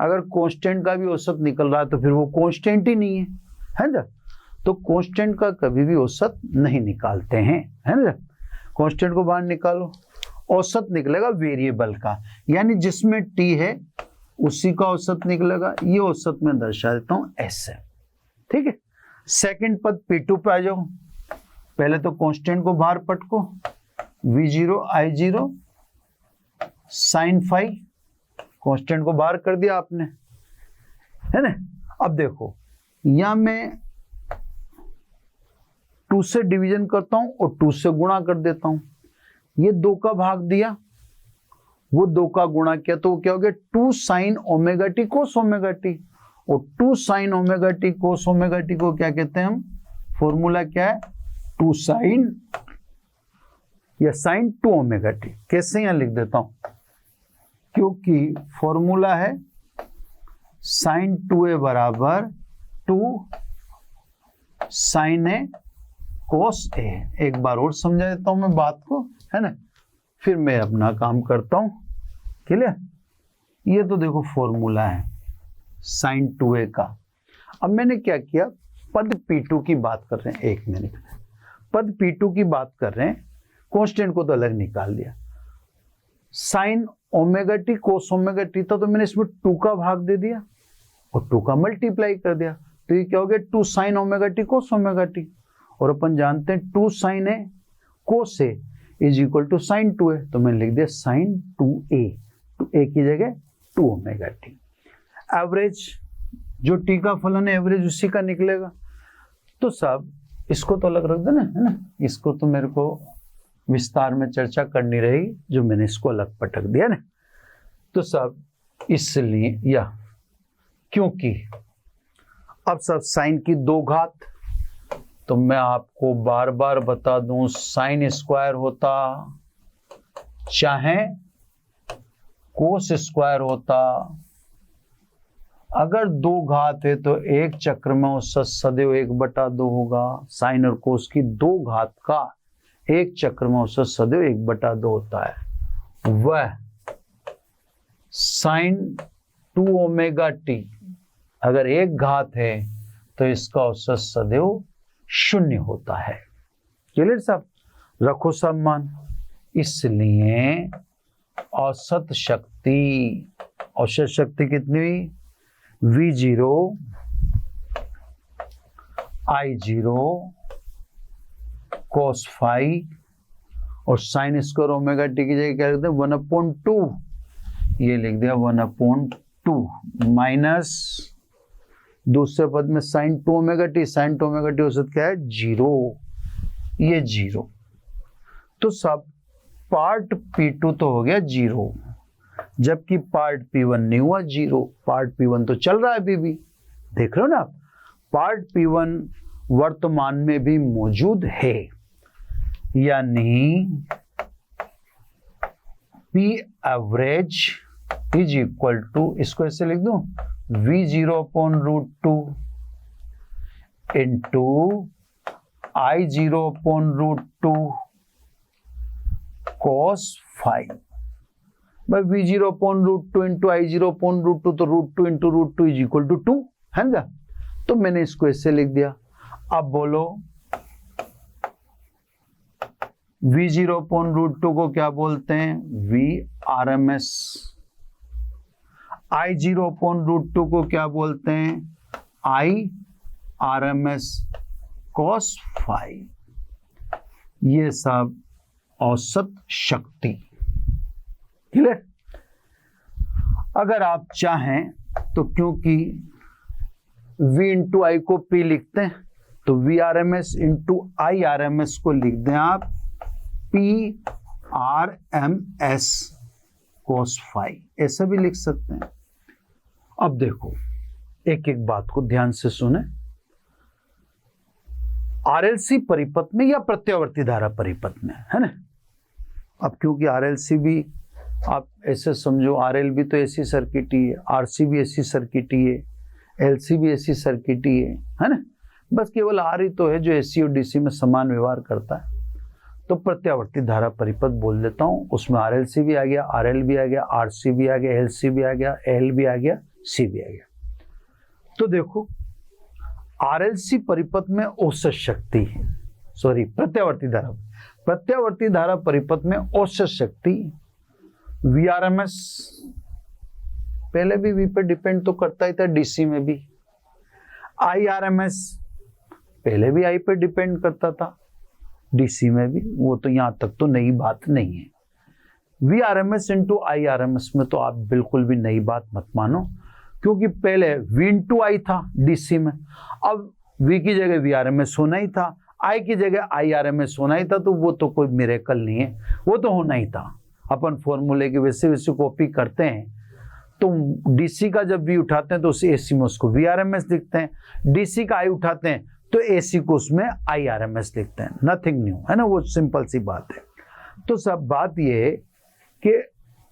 [SPEAKER 1] अगर कांस्टेंट का भी औसत निकल रहा है तो फिर वो कांस्टेंट ही नहीं है ना। तो कांस्टेंट का कभी भी औसत नहीं निकालते हैं, है ना। कांस्टेंट को बाहर निकालो, औसत निकलेगा वेरिएबल का, यानी जिसमें टी है उसी का औसत निकलेगा। ये औसत में दर्शा देता हूं ऐसे, ठीक है। सेकंड पद P2 पे आ जाओ। पहले तो कांस्टेंट को बाहर पटको, V0 I0 sin phi, constant को बाहर कर दिया आपने, है ना। अब देखो यहां मैं 2 से डिवीजन करता हूं और 2 से गुणा कर देता हूं। ये 2 का भाग दिया, वो 2 का गुणा किया, तो क्या हो गया 2 sin omega T cos omega T. और 2 sin omega T cos omega T को क्या कहते हैं हम, फॉर्मूला क्या है 2 sin या sin 2 ओमेगा टी। कैसे यहां लिख देता हूं, क्योंकि फॉर्मूला है sin 2a बराबर 2 sin a cos a। एक बार और समझा देता हूं मैं बात को, है ना, फिर मैं अपना काम करता हूं। क्लियर। ये तो देखो फॉर्मूला है sin 2a का। अब मैंने क्या किया, पद P2 की बात कर रहे हैं, एक मिनट, पद P2 की बात कर रहे हैं, कांस्टेंट को तो अलग निकाल दिया। sin omega T cos omega T था, तो मैंने इसमें 2 का भाग दे दिया और 2 का मल्टीप्लाई कर दिया, तो ये क्या हो गया 2 sin omega T cos omega T. और अपन जानते हैं 2 sin a cos a is equal to sin 2a, तो मैंने लिख दिया sin 2a, तो a की जगह 2 ओमेगा टी। एवरेज जो टी का फलन है एवरेज उसी का निकलेगा। तो सब इसको तो अलग रख देना, है ना, इसको तो मेरे को विस्तार में चर्चा करनी रहेगी, जो मैंने इसको अलग पटक दिया ना। तो सब इसलिए या क्योंकि अब सब साइन की 2 घात, तो मैं आपको बार बार बता दूं साइन स्क्वायर होता चाहे कोस स्क्वायर होता, अगर 2 घात है तो एक चक्र में औसत सदैव 1/2 होगा। साइन और कोस की 2 घात का एक चक्र में औसत सदैव 1/2 होता है। वह साइन 2 ओमेगा टी अगर 1 घात है तो इसका औसत सदैव 0 होता है। क्लियर साहब, रखो सब मान। इसलिए औसत शक्ति कितनी हुई, V0 I0 cos फाई और साइन स्क्वायर ओमेगा टी की जगह क्या लिखते हैं 1/2, ये लिख दिया 1/2 माइनस दूसरे पद में sine 2 omega T, sine 2 omega t औसत क्या है 0, ये 0। तो सब पार्ट P2 तो हो गया 0, जबकि पार्ट P1 नहीं हुआ 0। पार्ट P1 तो चल रहा है अभी भी, देख रहे हो ना आप, पार्ट P1 वर्तमान में भी मौजूद है, यानी P average is equal to, इसको ऐसे लिख दूं V0/√2 into I0/√2 cos phi. भाई V0/√2 इंटू I0/√2, तो √2 इंटू √2 इज इक्वल टू 2, है ना। तो मैंने इसको ऐसे लिख दिया। अब बोलो V0/√2 को क्या बोलते हैं, VRMS। I0/√2 को क्या बोलते हैं, IRMS cos फाई। ये सब औसत शक्ति। क्लियर। अगर आप चाहें तो क्योंकि V इंटू आई को P लिखते हैं, तो VRMS इंटू IRMS को लिख दें आप PRMS cos फाई, ऐसा भी लिख सकते हैं। अब देखो एक एक बात को ध्यान से सुने। RLC परिपथ में या प्रत्यावर्ती धारा परिपथ में, है ना। अब क्योंकि RLC भी आप ऐसे समझो, RL भी तो ऐसी सर्किट ही है, RC भी ऐसी सर्किट ही है, LC भी ऐसी सर्किट ही है ना। बस केवल R ही तो है जो AC और DC में समान व्यवहार करता है। तो प्रत्यावर्ती धारा परिपथ बोल देता हूं, उसमें RLC भी आ गया, RL भी आ गया, RC भी आ गया, LC भी आ गया, L भी आ गया, C भी आ गया। तो देखो RLC परिपथ में औसत शक्ति, सॉरी प्रत्यावर्ती धारा परिपथ में औसत शक्ति VRMS, पहले भी V पे डिपेंड तो करता ही था, DC में भी। IRMS पहले भी I पे डिपेंड करता था, DC में भी, वो तो यहां तक तो नई बात नहीं है। VRMS इंटू IRMS में तो आप बिल्कुल भी नई बात मत मानो, क्योंकि पहले V इंटू I था DC में, अब V की जगह VRMS होना ही था, I की जगह IRMS होना ही था, तो वो तो कोई मिरेकल नहीं है, वो तो होना ही था। अपन फॉर्मूले की वैसे वैसे कॉपी करते हैं, तो DC का जब V उठाते हैं तो उस AC में उसको VRMS लिखते हैं, DC का I उठाते हैं तो AC को उसमें IRMS लिखते हैं, नथिंग न्यू, है ना, वो सिंपल सी बात है। तो सब बात ये है कि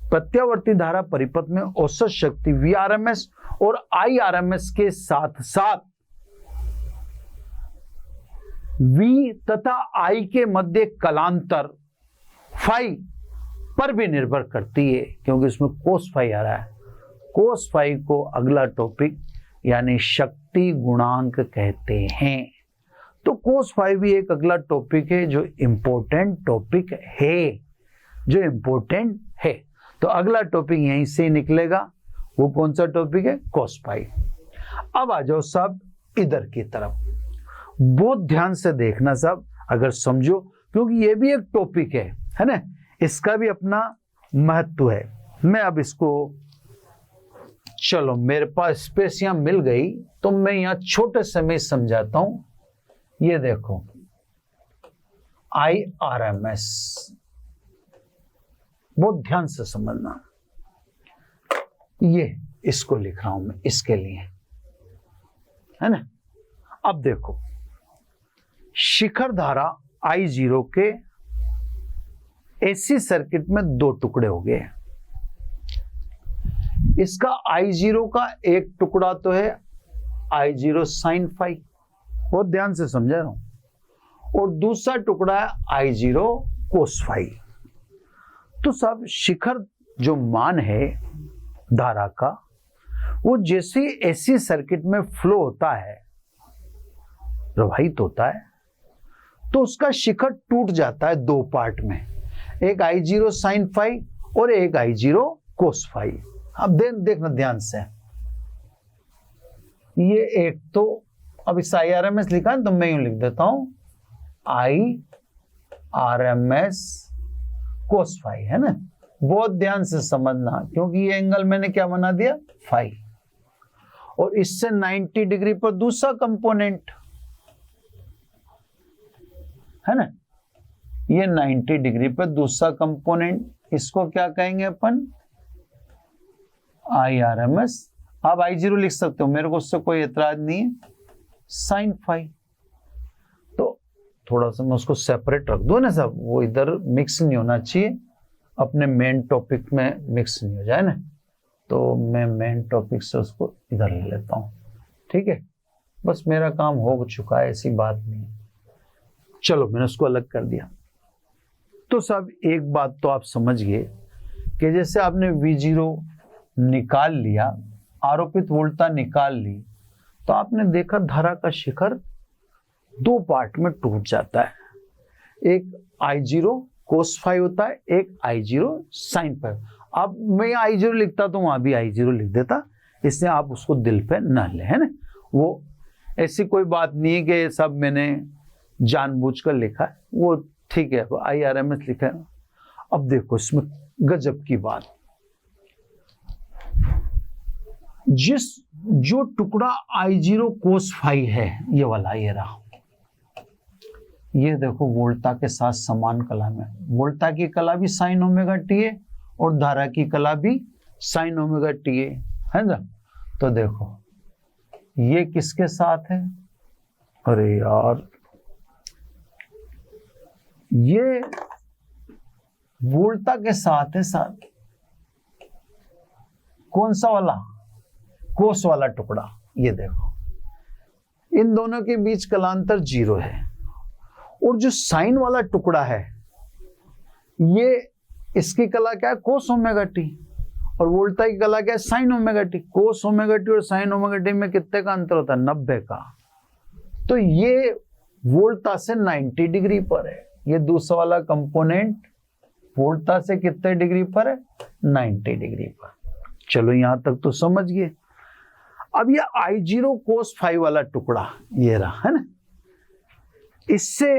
[SPEAKER 1] प्रत्यावर्ती धारा परिपथ में औसत शक्ति VRMS और IRMS के साथ साथ V तथा I के मध्य कलांतर फाई पर भी निर्भर करती है, क्योंकि इसमें कोस फाई आ रहा है। कोस फाई को अगला टॉपिक यानी शक्ति गुणांक कहते हैं। तो कोस फाई भी एक अगला टॉपिक है जो इंपॉर्टेंट टॉपिक है, जो इंपॉर्टेंट है। तो अगला टॉपिक यहीं से निकलेगा, वो कौन सा टॉपिक है? Cos phi. अब आ जाओ सब इधर की तरफ, बहुत ध्यान से देखना सब, अगर समझो, क्योंकि ये भी एक टॉपिक है ना, इसका भी अपना महत्व है। मैं अब इसको, चलो मेरे पास स्पेस यहां मिल गई तो मैं यहां छोटे से में समझाता हूं। ये देखो IRMS, बहुत ध्यान से समझना, ये इसको लिख रहा हूं मैं इसके लिए, है ना। अब देखो शिखर धारा I0 के AC सर्किट में दो टुकड़े हो गए। इसका I0 का एक टुकड़ा तो है I0 sin फाई, बहुत ध्यान से समझा रहा हूं, और दूसरा टुकड़ा है I0 cos फाई। तो सब शिखर जो मान है धारा का, वो जैसे ही AC सर्किट में फ्लो होता है, प्रवाहित होता है, तो उसका शिखर टूट जाता है दो पार्ट में, एक I0 sin फाई और एक I0 cos फाई। अब देखना ध्यान से, ये एक तो अब इस IRMS लिखा है तो मैं यूं लिख देता हूं IRMS cos फाई, है ना। बहुत ध्यान से समझना, क्योंकि ये एंगल मैंने क्या बना दिया? फाई। और इससे 90 डिग्री पर दूसरा कंपोनेंट, है ना, ये 90 डिग्री पर दूसरा कंपोनेंट, इसको क्या कहेंगे अपन? IRMS। आप I0 लिख सकते हो, मेरे को उससे कोई एतराज नहीं है, साइन फाई। तो थोड़ा सा मैं उसको सेपरेट रख दूं ना सब, वो इधर मिक्स नहीं होना चाहिए, अपने मेन टॉपिक में मिक्स नहीं हो जाए ना। तो मैं मेन टॉपिक से उसको इधर ले लेता हूं, ठीक है। बस मेरा काम हो चुका है, ऐसी बात नहीं है। चलो मैंने उसको अलग कर दिया। तो सब एक बात तो आप समझ गए कि जैसे आपने V0 निकाल लिया, आरोपित वोल्टता निकाल ली, तो आपने देखा धारा का शिखर दो पार्ट में टूट जाता है, एक I0 cos फाई होता है, एक I0 sin फाई। अब मैं I0 लिखता तो वहां भी I0 लिख देता, इसलिए आप उसको दिल पे ना ले, है ना। वो ऐसी कोई बात नहीं है कि सब मैंने जानबूझकर लिखा है, वो ठीक है, IRMS लिखा है। अब देखो इसमें गजब की बात, जो टुकड़ा I0 cos फाई है, ये वाला, ये रहा, ये देखो वोल्टा के साथ समान कला में, वोल्टा की कला भी साइन ओमेगा टी है और धारा की कला भी साइन ओमेगा टी है ना। तो देखो ये किसके साथ है? अरे यार, ये वोल्टा के साथ है, साथ कौन सा वाला? कोस वाला टुकड़ा। ये देखो इन दोनों के बीच कलांतर 0 है, और जो साइन वाला टुकड़ा है ये इसकी कला क्या है, कोस ओमेगा टी, और वोल्टा की कला क्या है, sign omega T. Cos omega T और साइन ओमेगा टी में कितने का अंतर होता है, 90 का। तो ये वोल्टा से 90 डिग्री पर है, ये दूसरा वाला कंपोनेंट वोल्टा से कितने डिग्री पर है, 90 डिग्री पर। चलो यहां तक तो समझ गए। अब ये I0 कोस फाई वाला टुकड़ा ये रहा है ना, इससे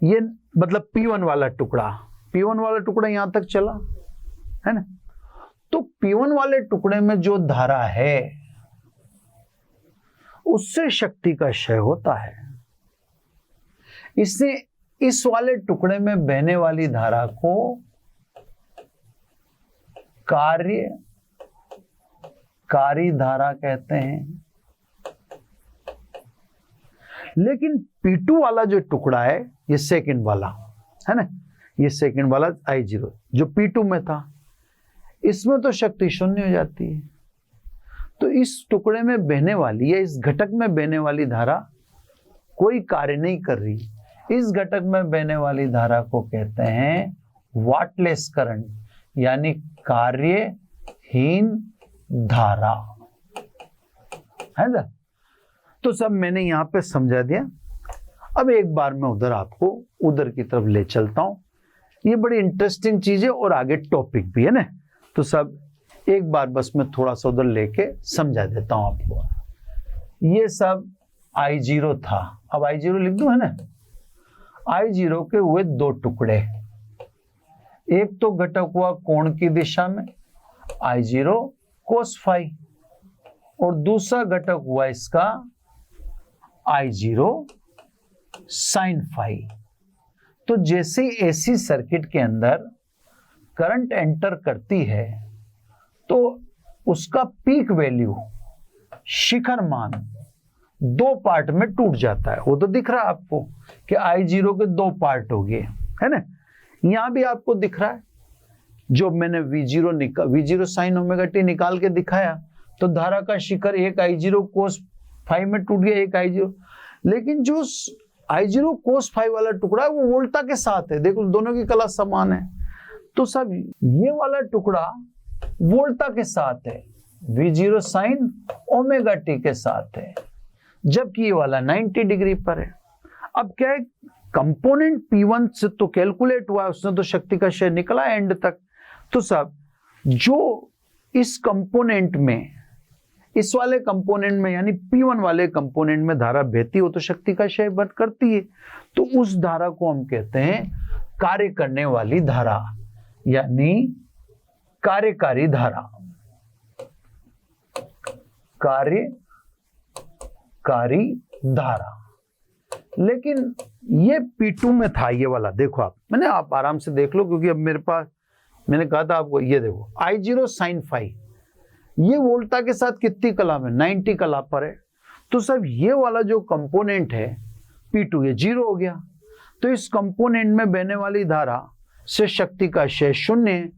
[SPEAKER 1] ये मतलब P1 वाला टुकड़ा यहां तक चला है ना। तो P1 वाले टुकड़े में जो धारा है उससे शक्ति का क्षय होता है। इससे इस वाले टुकड़े में बहने वाली धारा को कार्यकारी धारा कहते हैं। लेकिन P2 वाला जो टुकड़ा है, ये सेकंड वाला है ना, ये सेकंड वाला I0 जो P2 में था, इसमें तो शक्ति शून्य हो जाती है। तो इस टुकड़े में बहने वाली या इस घटक में बहने वाली धारा कोई कार्य नहीं कर रही। इस घटक में बहने वाली धारा को कहते हैं वाटलेस करंट, यानी कार्यहीन धारा है ना। तो सब मैंने यहां पे समझा दिया। अब एक बार मैं उधर की तरफ ले चलता हूं। ये बड़ी इंटरेस्टिंग चीज है और आगे टॉपिक भी है ना। तो सब एक बार बस मैं थोड़ा सा उधर लेके समझा देता हूं आपको। ये सब I0 था, अब I0 लिख दूं है ना। I0 के हुए दो टुकड़े, एक तो घटक हुआ कोण की दिशा में I0 कोस फाई, और दूसरा घटक हुआ इसका I0 साइन फाई। तो जैसे ही एसी सर्किट के अंदर करंट एंटर करती है तो उसका पीक वैल्यू, शिखर मान, दो पार्ट में टूट जाता है। वो तो दिख रहा है आपको कि I0 के दो पार्ट हो गए है ना। यहां भी आपको दिख रहा है, जो मैंने V0 साइन ओमेगा टी निकाल के दिखाया, तो धारा का शिखर एक I0 कोस फाई में टूट गया, एक I0। लेकिन जो I0 कोस फाई वाला टुकड़ा है वो वोल्टा के साथ है, देखो दोनों की कला समान है। तो सब ये वाला टुकड़ा वोल्टा के साथ है, V0 साइन ओमेगा टी के साथ है, जबकि ये वाला 90 डिग्री पर है। अब क्या है, कंपोनेंट P1 से तो कैलकुलेट हुआ, उसने तो शक्ति का क्षय निकला एंड तक। तो सब जो इस कंपोनेंट में, इस वाले कंपोनेंट में यानी P1 वाले कंपोनेंट में धारा बहती हो तो शक्ति का क्षय बंद करती है। तो उस धारा को हम कहते हैं कार्य करने वाली धारा, यानी कार्यकारी धारा, कार्यकारी धारा। लेकिन ये P2 में था ये वाला, देखो आप आराम से देख लो, क्योंकि अब मेरे पास, मैंने कहा था आपको, ये देखो I0 साइन फाई, ये वोल्टा के साथ कितनी कला में, 90 कला पर है। तो सब ये वाला जो कंपोनेंट है P2, ये 0 हो गया। तो इस कंपोनेंट में बहने वाली धारा से शक्ति का क्षय शून्य है,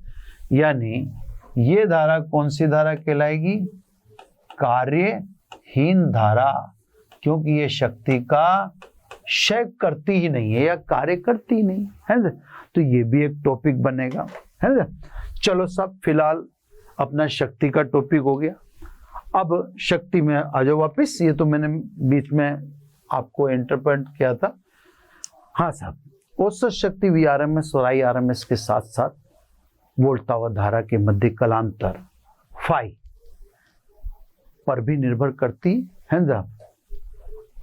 [SPEAKER 1] यानी ये धारा कौन सी धारा कहलाएगी, कार्यहीन धारा, क्योंकि ये शक्ति का क्षय करती ही नहीं है या कार्य करती ही नहीं है ना। तो ये भी एक टॉपिक बनेगा है ना। चलो सब, फिलहाल अपना शक्ति का टॉपिक हो गया। अब शक्ति में आ जाओ वापिस, ये तो मैंने बीच में आपको इंटरप्रेट किया था। हाँ साहब, औसत शक्ति VRMS और IRMS के साथ साथ वोल्टा व धारा के मध्य कलांतर फाई पर भी निर्भर करती है ना।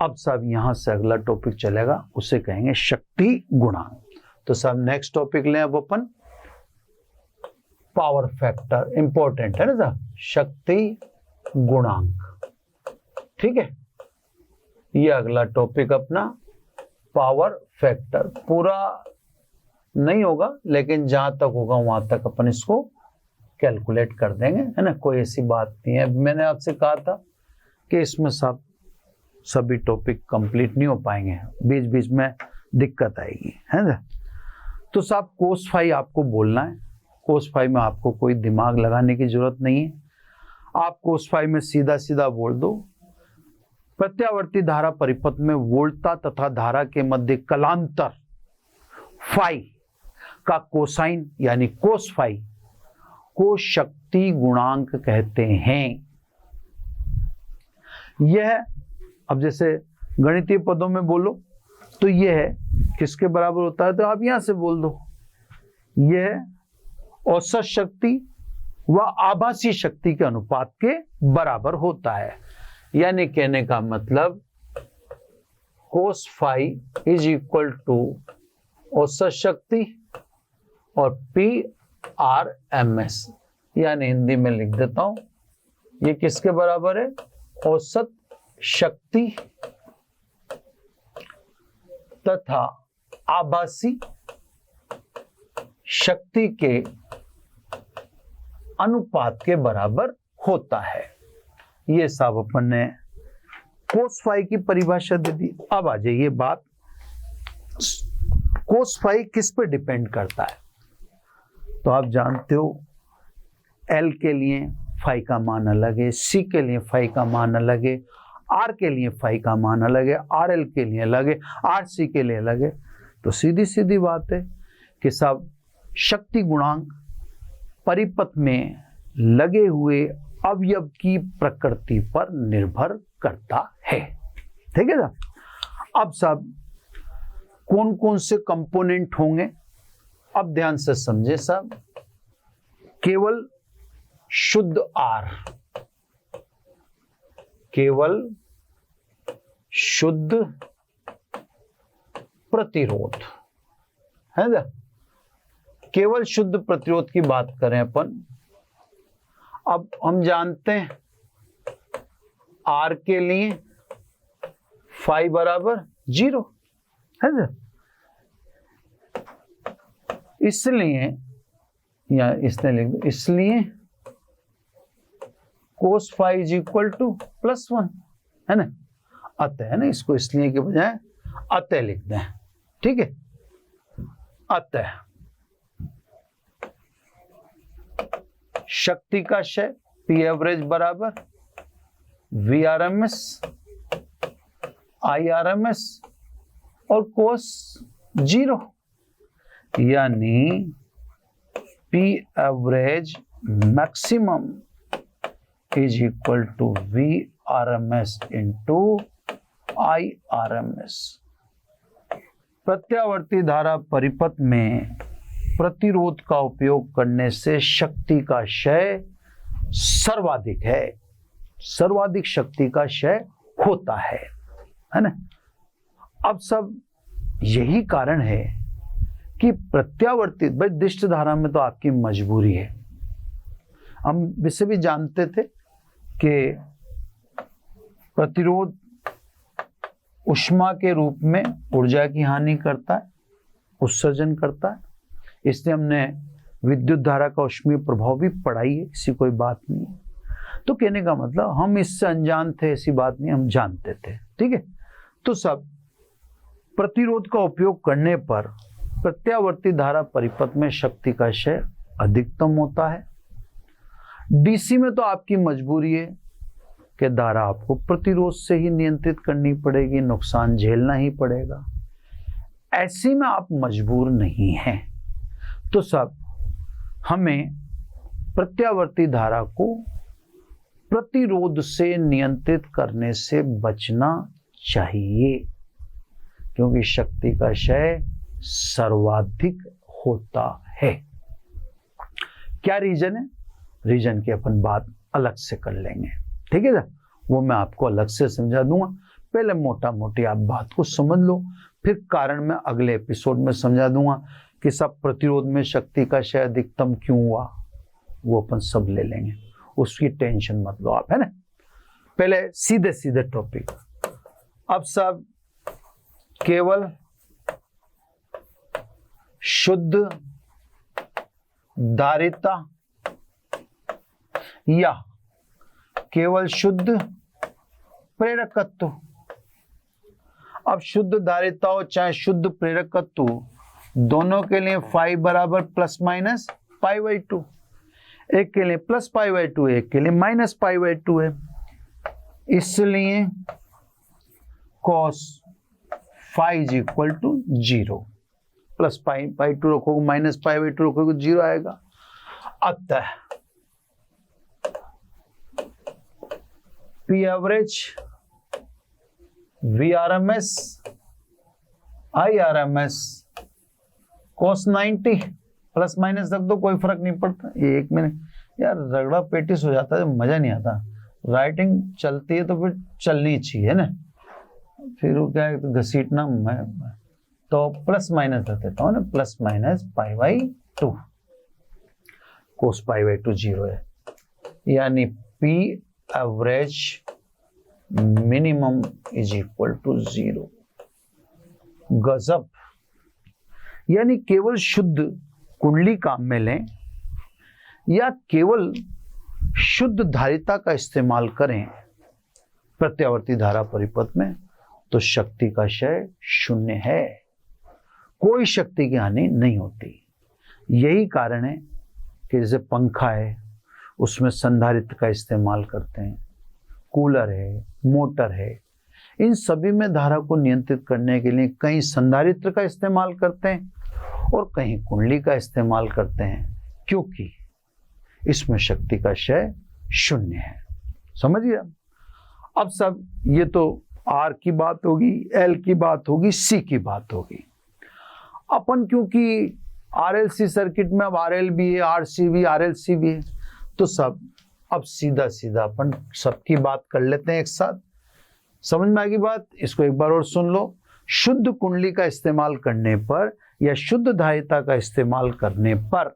[SPEAKER 1] अब सब यहां से अगला टॉपिक चलेगा, उसे कहेंगे शक्ति गुणांक। तो सब नेक्स्ट टॉपिक लें अब अपन, पावर फैक्टर, इंपॉर्टेंट है ना साहब, शक्ति गुणांक। ठीक है, ये अगला टॉपिक अपना पावर फैक्टर। पूरा नहीं होगा, लेकिन जहां तक होगा वहां तक अपन इसको कैलकुलेट कर देंगे है ना, कोई ऐसी बात नहीं है। मैंने आपसे कहा था कि इसमें सब सभी टॉपिक कंप्लीट नहीं हो पाएंगे, बीच बीच में दिक्कत आएगी है ना। तो साहब कोस फाई आपको बोलना है, कोस फाई में आपको कोई दिमाग लगाने की जरूरत नहीं है। आप कोस फाई में सीधा सीधा बोल दो, प्रत्यावर्ती धारा परिपथ में वोल्टा तथा धारा के मध्य कलांतर फाई का कोसाइन यानी कोस फाई को शक्ति गुणांक कहते हैं। यह अब जैसे गणितीय पदों में बोलो तो यह किसके बराबर होता है, तो आप यहां से बोल दो, यह औसत शक्ति व आभासी शक्ति के अनुपात के बराबर होता है। यानी कहने का मतलब cos phi is equal to औसत शक्ति और पी आर एम एस, यानी हिंदी में लिख देता हूं, ये किसके बराबर है, औसत शक्ति तथा आभासी शक्ति के अनुपात के बराबर होता है। ये सब अपन ने कोस फाई की परिभाषा दे दी। अब आ जाइए बात, कोस फाई किस पे डिपेंड करता है, तो आप जानते हो एल के लिए फाई का मान अलग है, सी के लिए फाई का मान अलग है, आर के लिए फाई का मान अलग है, आर एल के लिए अलग है, आर सी के लिए अलग है। तो सीधी सीधी बात है कि सब शक्ति गुणांक परिपथ में लगे हुए अवयव की प्रकृति पर निर्भर करता है। ठीक है ना। अब सब कौन कौन से कंपोनेंट होंगे, अब ध्यान से समझे सब। केवल शुद्ध आर, केवल शुद्ध प्रतिरोध है ना, केवल शुद्ध प्रतिरोध की बात करें अपन। अब हम जानते हैं आर के लिए फाई बराबर 0 है ना, इसलिए या इसने लिख दो, इसलिए cos phi is equal to +1 है ना, अतः है ना, इसको इसलिए के बजाय अतः लिख दें। ठीक है, अतः शक्ति का क्षय पी एवरेज बराबर V R M S I R M S और कोस 0, यानी P average maximum is equal to V R M S into I R M S. प्रत्यावर्ती धारा परिपथ में प्रतिरोध का उपयोग करने से शक्ति का क्षय सर्वाधिक है, सर्वाधिक शक्ति का क्षय होता है ना। अब सब यही कारण है कि प्रत्यावर्ती दिष्ट धारा में तो आपकी मजबूरी है। हम इसे भी जानते थे कि प्रतिरोध ऊष्मा के रूप में ऊर्जा की हानि करता है, उत्सर्जन करता है, इसलिए हमने विद्युत धारा का ऊष्मीय प्रभाव भी पढ़ाई है, इसी कोई बात नहीं है। तो कहने का मतलब हम इससे अनजान थे, ऐसी बात नहीं, हम जानते थे। ठीक है, तो सब प्रतिरोध का उपयोग करने पर प्रत्यावर्ती धारा परिपथ में शक्ति का क्षय अधिकतम होता है। डीसी में तो आपकी मजबूरी है कि धारा आपको प्रतिरोध से ही नियंत्रित करनी पड़ेगी, नुकसान झेलना ही पड़ेगा। ऐसी में आप मजबूर नहीं हैं, तो सब हमें प्रत्यावर्ती धारा को प्रतिरोध से नियंत्रित करने से बचना चाहिए, क्योंकि शक्ति का क्षय सर्वाधिक होता है। क्या रीजन है, रीजन की अपन बात अलग से कर लेंगे। ठीक है ना, वो मैं आपको अलग से समझा दूंगा। पहले मोटा मोटी आप बात को समझ लो, फिर कारण मैं अगले एपिसोड में समझा दूंगा कि सब प्रतिरोध में शक्ति का क्षय अधिकतम क्यों हुआ, वो अपन सब ले लेंगे, उसकी टेंशन मत लो आप, है ना। पहले सीधे सीधे टॉपिक। अब सब केवल शुद्ध धारिता या केवल शुद्ध प्रेरकत्व। अब शुद्ध धारिता हो चाहे शुद्ध प्रेरकत्व, दोनों के लिए फाई बराबर ±π/2, एक के लिए +π/2, एक के लिए -π/2 है। इसलिए cos phi is equal to 0। Plus pi two रखोगे माइनस पाई बाई टू रखोगे 0 आएगा। अतः P average, V R M S, I R M S cos 90 plus minus रख दो, कोई फर्क नहीं पड़ता। ये 1 मिनट यार रगड़ा पेटिस हो जाता है, मजा नहीं आता। राइटिंग चलती है तो फिर चलनी चाहिए ना, फिर वो क्या है तो घसीटना मैं तो प्लस माइनस रख देता हूँ ना, plus minus pi by two, cos pi by two 0 है, यानी P average minimum is equal to 0। गजब। यानी केवल शुद्ध कुंडली काम में लें या केवल शुद्ध धारिता का इस्तेमाल करें प्रत्यावर्ती धारा परिपथ में तो शक्ति का क्षय 0 है, कोई शक्ति की हानि नहीं होती। यही कारण है कि जैसे पंखा है उसमें संधारित्र का इस्तेमाल करते हैं, कूलर है, मोटर है, इन सभी में धारा को नियंत्रित करने के लिए कहीं संधारित्र का इस्तेमाल करते हैं और कहीं कुंडली का इस्तेमाल करते हैं, क्योंकि इसमें शक्ति का क्षय 0 है। समझिए। अब सब ये तो आर की बात होगी, एल की बात होगी, सी की बात होगी। अपन क्योंकि आरएलसी सर्किट में अब आरएल भी है, आरसी भी, आरएलसी भी है, तो सब अब सीधा सीधा अपन सबकी बात कर लेते हैं एक साथ। समझ में आएगी बात? इसको एक बार और सुन लो। शुद्ध कुंडली का इस्तेमाल करने पर या शुद्ध धारिता का इस्तेमाल करने पर,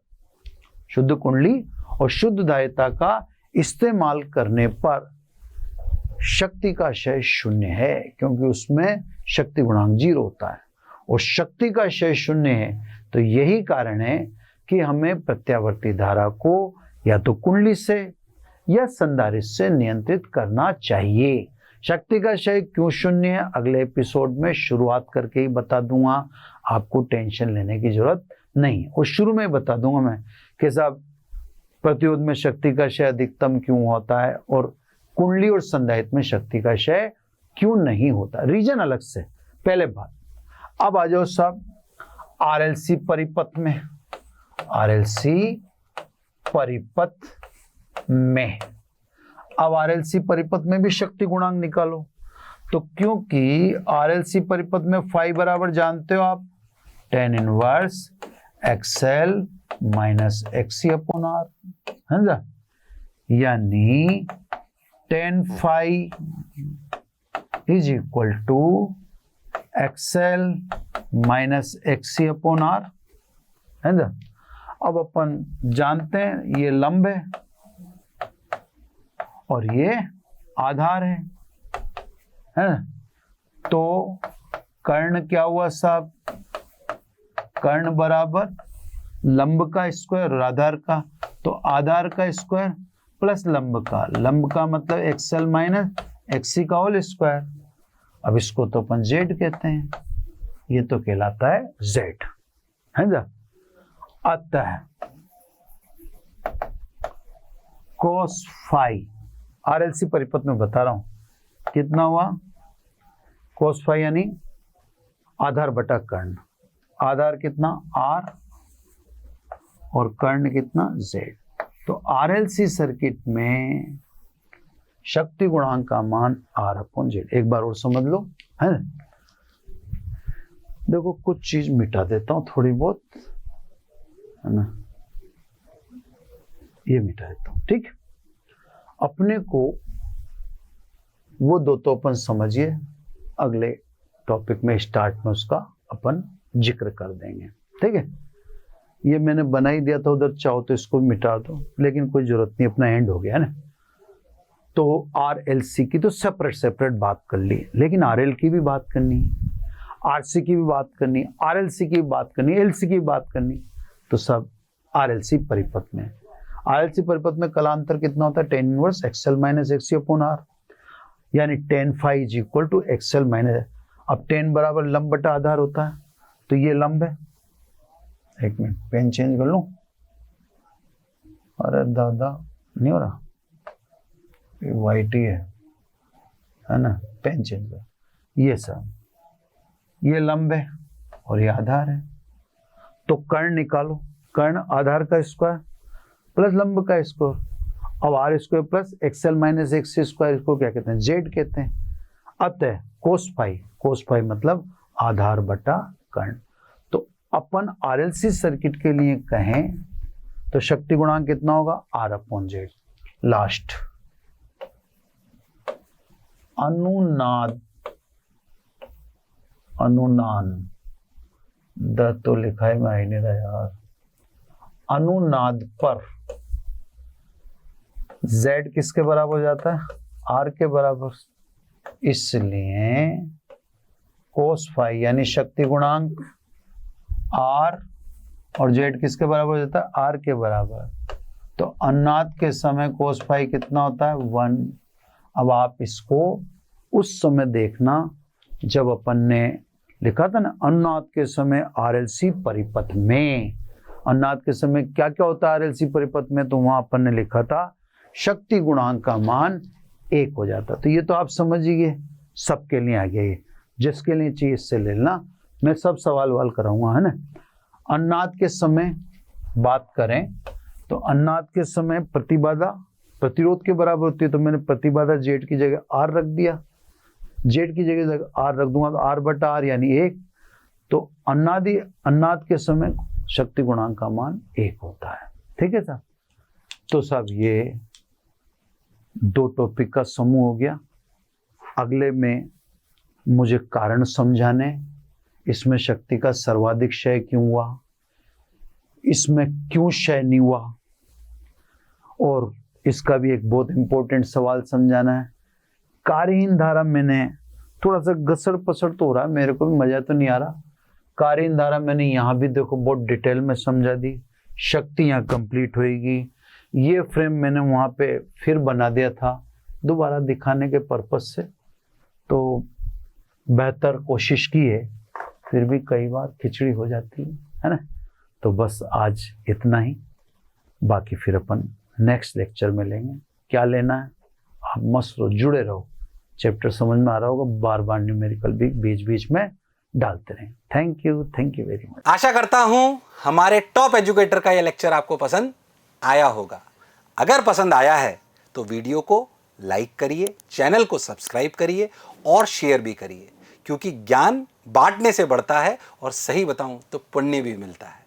[SPEAKER 1] शुद्ध कुंडली और शुद्ध धारिता का इस्तेमाल करने पर शक्ति का क्षय 0 है, क्योंकि उसमें शक्ति गुणांक 0 होता है और शक्ति का क्षय 0 है। तो यही कारण है कि हमें प्रत्यावर्ती धारा को या तो कुंडली से या संधारित्र से नियंत्रित करना चाहिए। शक्ति का क्षय क्यों 0 है अगले एपिसोड में शुरुआत करके ही बता दूंगा, आपको टेंशन लेने की जरूरत नहीं। और शुरू में बता दूंगा मैं कि साहब प्रतिरोध में शक्ति का क्षय अधिकतम क्यों होता है और कुंडली और संधारित्र में शक्ति का क्षय क्यों नहीं होता, रीजन अलग से, पहले बात। अब आ जाओ साहब आरएलसी परिपथ में। आरएलसी परिपथ में अब आरएलसी परिपथ में भी शक्ति गुणांक निकालो। तो क्योंकि आरएलसी परिपथ में फाई बराबर जानते हो आप, tan inverse XL minus XC upon R, है ना, यानी tan phi is equal to XL minus XC upon R, है ना। अब अपन जानते हैं ये लंब है और ये आधार है ना। तो कर्ण क्या हुआ साहब, कर्ण बराबर लंब का स्क्वायर और आधार का, तो आधार का स्क्वायर प्लस लंब का मतलब एक्सएल माइनस एक्सी का होल स्क्वायर। अब इसको तो अपन जेड कहते हैं, ये तो कहलाता है जेड, है ना। अतः कोस फाई आरएलसी परिपथ में बता रहा हूं कितना हुआ, कोस फाई यानी आधार बटा कर्ण, आधार कितना आर और कर्ण कितना जेड। तो आरएलसी सर्किट में शक्ति गुणांक का मान आर अपॉन जेड। एक बार और समझ लो, है ना। देखो कुछ चीज मिटा देता हूं थोड़ी बहुत, है ना, ये मिटा देता हूं, ठीक। अपने को वो दो तो अपन समझिए, अगले टॉपिक में स्टार्ट में उसका अपन जिक्र कर देंगे, ठीक है। ये मैंने बना ही दिया था उधर, चाहो तो इसको मिटा दो, लेकिन कोई जरूरत नहीं, अपना एंड हो गया है ना। तो आरएलसी की तो सेपरेट बात कर ली, लेकिन आरएल की भी बात करनी है, आरसी की भी बात करनी है, आरएलसी की भी बात करनी है, एलसी की भी बात करनी, तो सब आरएलसी परिपथ में। आरएलसी परिपथ में कलांतर कितना होता है, tan inverse XL minus XC upon R, यानी tan phi is equal to XL minus, अब tan बराबर लंब बटा आधार होता है, तो ये लंब है। एक मिनट पेन चेंज कर लूं, अरे दादा नहीं हो रहा, वाइट ही है ना, पेन चेंज कर। ये सब ये लंब है और ये आधार है, तो कर्ण निकालो, कर्ण आधार का स्क्वायर प्लस लंब का स्क्वायर, अब R square plus XL minus X square, इसको क्या कहते हैं, जेड कहते हैं। अतः कोस फाई मतलब आधार बटा कर्ण। तो अपन आरएलसी सर्किट के लिए कहें तो शक्ति गुणांक कितना होगा, आर अपॉन जेड। लास्ट अनुनाद द तो लिखा है, मैं नहीं रहा यार। अनुनाद पर z किसके बराबर हो जाता है, r के बराबर, इसलिए कोस फाई यानी शक्ति गुणांक r और z किसके बराबर हो जाता है, r के बराबर। तो अनुनाद के समय कोस फाई कितना होता है, 1। अब आप इसको उस समय देखना जब अपन ने लिखा था ना अनुनाद के समय आरएलसी परिपथ में, अनुनाद के समय क्या क्या होता है आरएलसी परिपथ में, तो वहां अपन ने लिखा था शक्ति गुणांक का मान 1 हो जाता। तो ये तो आप समझिए, सबके लिए आ गया, ये जिसके लिए चाहिए इससे ले लेना, मैं सब सवाल वाल कराऊंगा, है ना। अनुनाद के समय बात करें तो अनुनाद के समय प्रतिबाधा प्रतिरोध के बराबर होती है, तो मैंने प्रतिबाधा जेड की जगह आर रख दिया, जेड की जगह आर रख दूंगा तो आर बटा आर यानी 1। तो अनुनाद के समय शक्ति गुणांक का मान 1 होता है, ठीक है साहब। तो साहब ये 2 टॉपिक का समूह हो गया। अगले में मुझे कारण समझाने, इसमें शक्ति का सर्वाधिक क्षय क्यों हुआ, इसमें क्यों क्षय नहीं हुआ, और इसका भी एक बहुत इंपॉर्टेंट सवाल समझाना है। कार्यहीन धारा मैंने थोड़ा सा घसड़ पसड़ तो हो रहा है, मेरे को भी मजा तो नहीं आ रहा। कार्यहीन धारा मैंने यहाँ भी देखो बहुत डिटेल में समझा दी, शक्ति यहाँ कंप्लीट होएगी। ये फ्रेम मैंने वहाँ पे फिर बना दिया था दोबारा दिखाने के पर्पज से, तो बेहतर कोशिश की है, फिर भी कई बार खिचड़ी हो जाती है ना। तो बस आज इतना ही, बाकी फिर अपन नेक्स्ट लेक्चर में लेंगे। क्या लेना है आप मस्त रहो, जुड़े रहो, चैप्टर समझ में आ रहा होगा, बार बार न्यूमेरिकल भी बीच बीच में डालते रहें। Thank you very much.
[SPEAKER 2] आशा करता हूं हमारे टॉप एजुकेटर का यह लेक्चर आपको पसंद आया होगा। अगर पसंद आया है तो वीडियो को लाइक करिए, चैनल को सब्सक्राइब करिए और शेयर भी करिए, क्योंकि ज्ञान बांटने से बढ़ता है और सही बताऊं तो पुण्य भी मिलता है।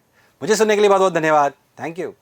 [SPEAKER 2] मुझे सुनने के लिए बहुत बहुत धन्यवाद। Thank you.